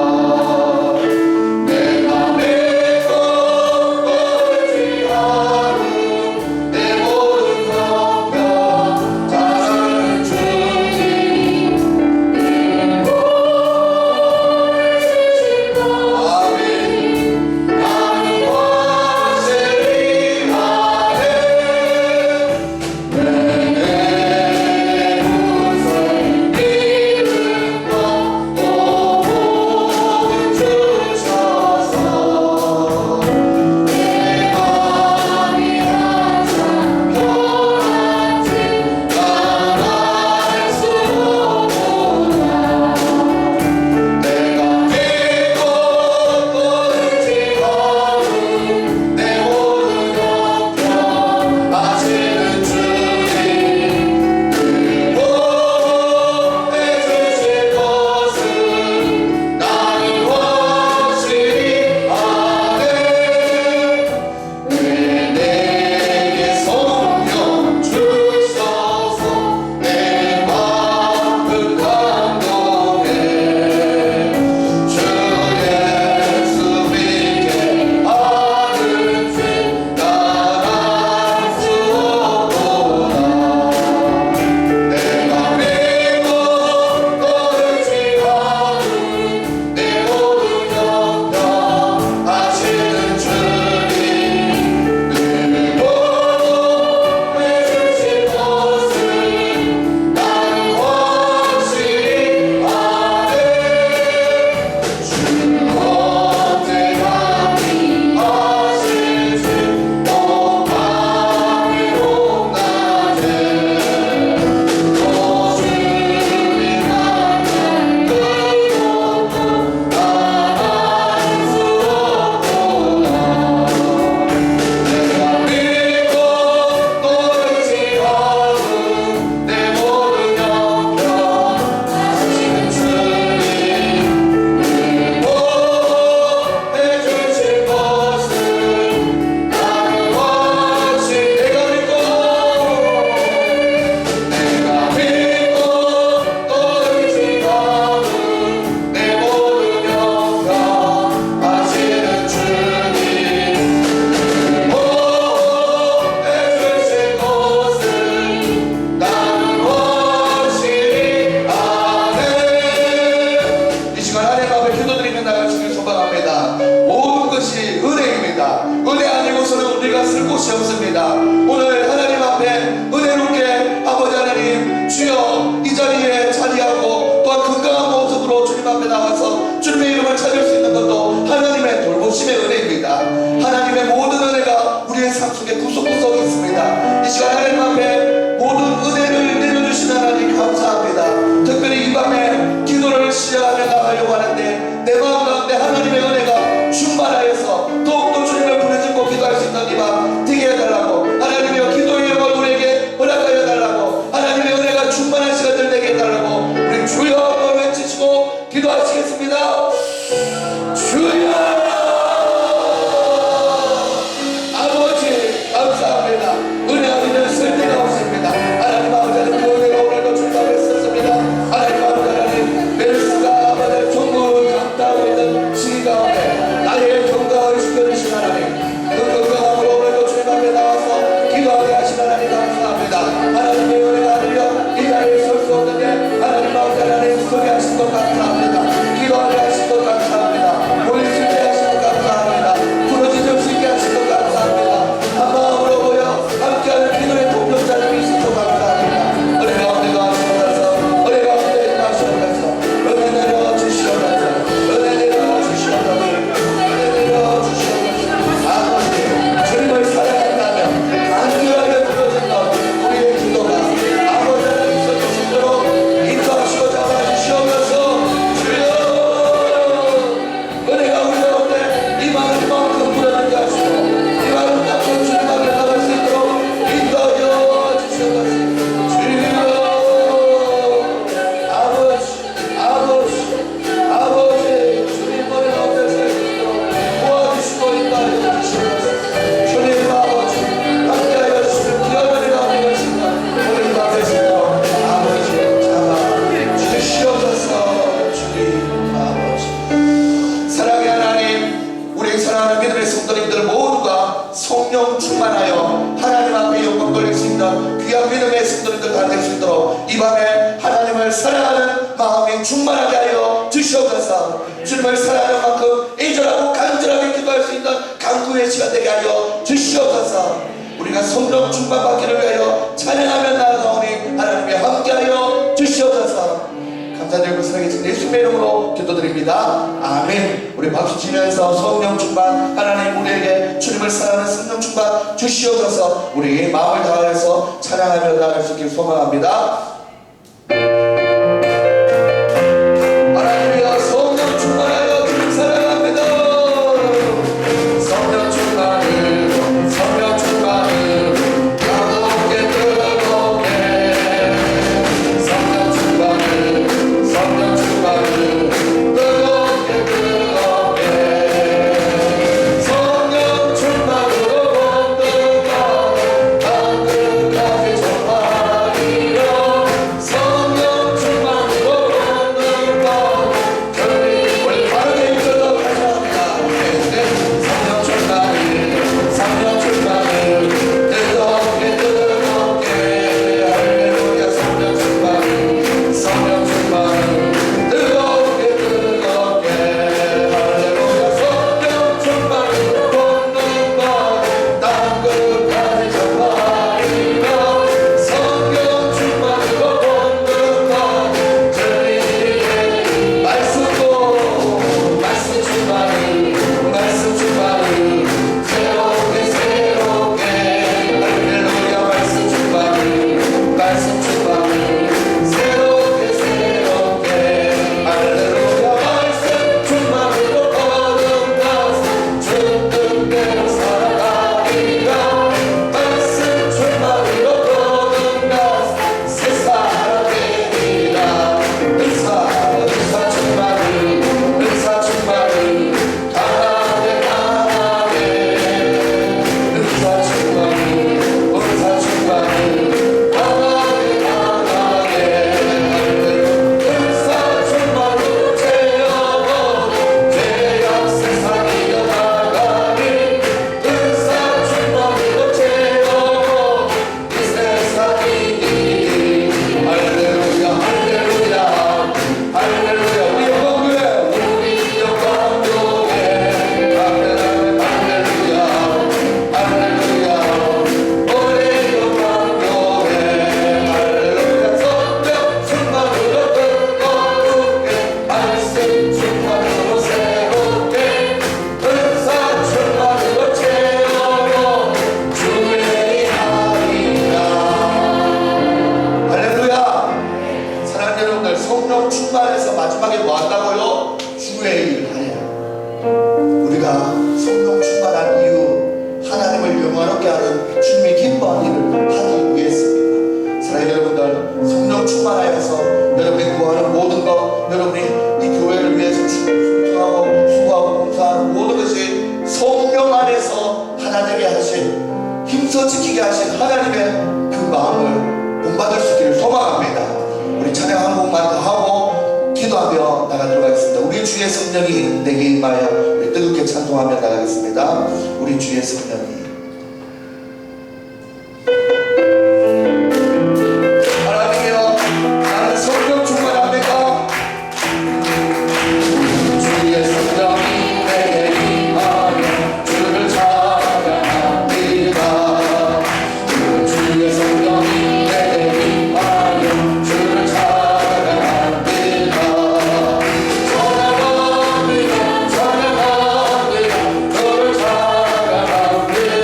될 수 있도록 이 밤에 하나님을 사랑하는 마음이 충만하게 하여 주시옵소서. 주님을 사랑하는 만큼 애절하고 간절하게 기도할 수 있는 간구의 시간 되게 하여 주시옵소서. 우리가 성령 충만받기를 위하여 찬양하며 나아가오니 하나님이 함께하여 주시옵소서. 감사드리고 살아계신 예수님의 이름으로 기도드립니다. 아멘. 우리 박수 치면서 성령 충만 하나님 우리에게 주님을 사랑하는 성령 충만 주시옵소서. 우리 마음을 다해서 찬양하며 나아갈 수 있길 소망합니다. 하나님이여 성령 충만하여 주님 사랑합니다. 성령 충만을 성령 충만을 뜨겁게 뜨겁게 성령 충만을 성령 충만을 뜨겁게 뜨겁게 성령 충만으로 온도가 땅끝까지 전하리라. 성령 충만으로 온도가 우리 바르게 읽도록 하셨습니다. 성령 충만을 성령 충만을 뜨겁게 뜨겁게 할렐루야. 성령 충만을 성령 충만을 뜨겁게 뜨겁게 할렐루야. 성령 충만으로 걷는가 땅끝까지 전하리라. 성령 충만으로 걷는가 주님의 말씀도 말씀 충만을 말씀 충만을 새롭게 새롭게 할렐루야. 말씀 충만을 말씀 충만을 새롭게 새롭게 할렐루야. 말씀 충만으로 거듭나서 주 뜻대로 살아가리라. 말씀 충만으로 거듭나서 새 사람 되리라. 은사 충만을 은사 충만을 강하게 강하게 은사 충만을 은사 충만을 강하게 강하게 은사 충만으로 채워버려 죄악 세상 이겨나가니 은사 충만으로 채워버려 이 세상 이기니 할렐루야 할렐루야 할렐루야. 우리 영광 교회 할렐루야 할렐루야 우리 영광 교회 할렐루야. 성령 충만으로 뜨겁게 말씀 충만으로 새롭게 은사 충만으로 채워요 주의 하리라. 할렐루야. 사랑하는 여러분들, 성령 충만해서 마지막에 뭐 한다고요? 주의 일을 하래요. 우리가 성령 충만한 이유 하나님을 영화롭게 하는 주님이 기뻐하는 일을 하기 위해서입니다. 사랑하는 여러분들, 성령 충만하여서 여러분이 구하는 모든 것, 여러분이 이 교회를 위해서 순종하고 수고하고 봉사하는 모든 것이 성령 안에서 하나 되게 하신, 힘써 지키게 하신 하나님의 그 마음을 본받을 수 있기를 소망합니다. 우리 찬양 한 곡만 더 하고 기도하며 나가도록 하겠습니다. 우리 주의 성령이 내게 임하여 우리 뜨겁게 찬송하며 나가겠습니다. 우리 주의 성령이 하나님이여 나는 성령 충만합니다. 주의 성령이 내게 임하여 주를 찬양합니다. 주의 성령이 내게 임하여 주를 찬양합니다. 찬양합니다 찬양합니다 주를 찬양합니다.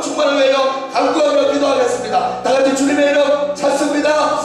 충만을 위하여 간구하며 기도하겠습니다. 다 같이 주님의 이름 찾습니다.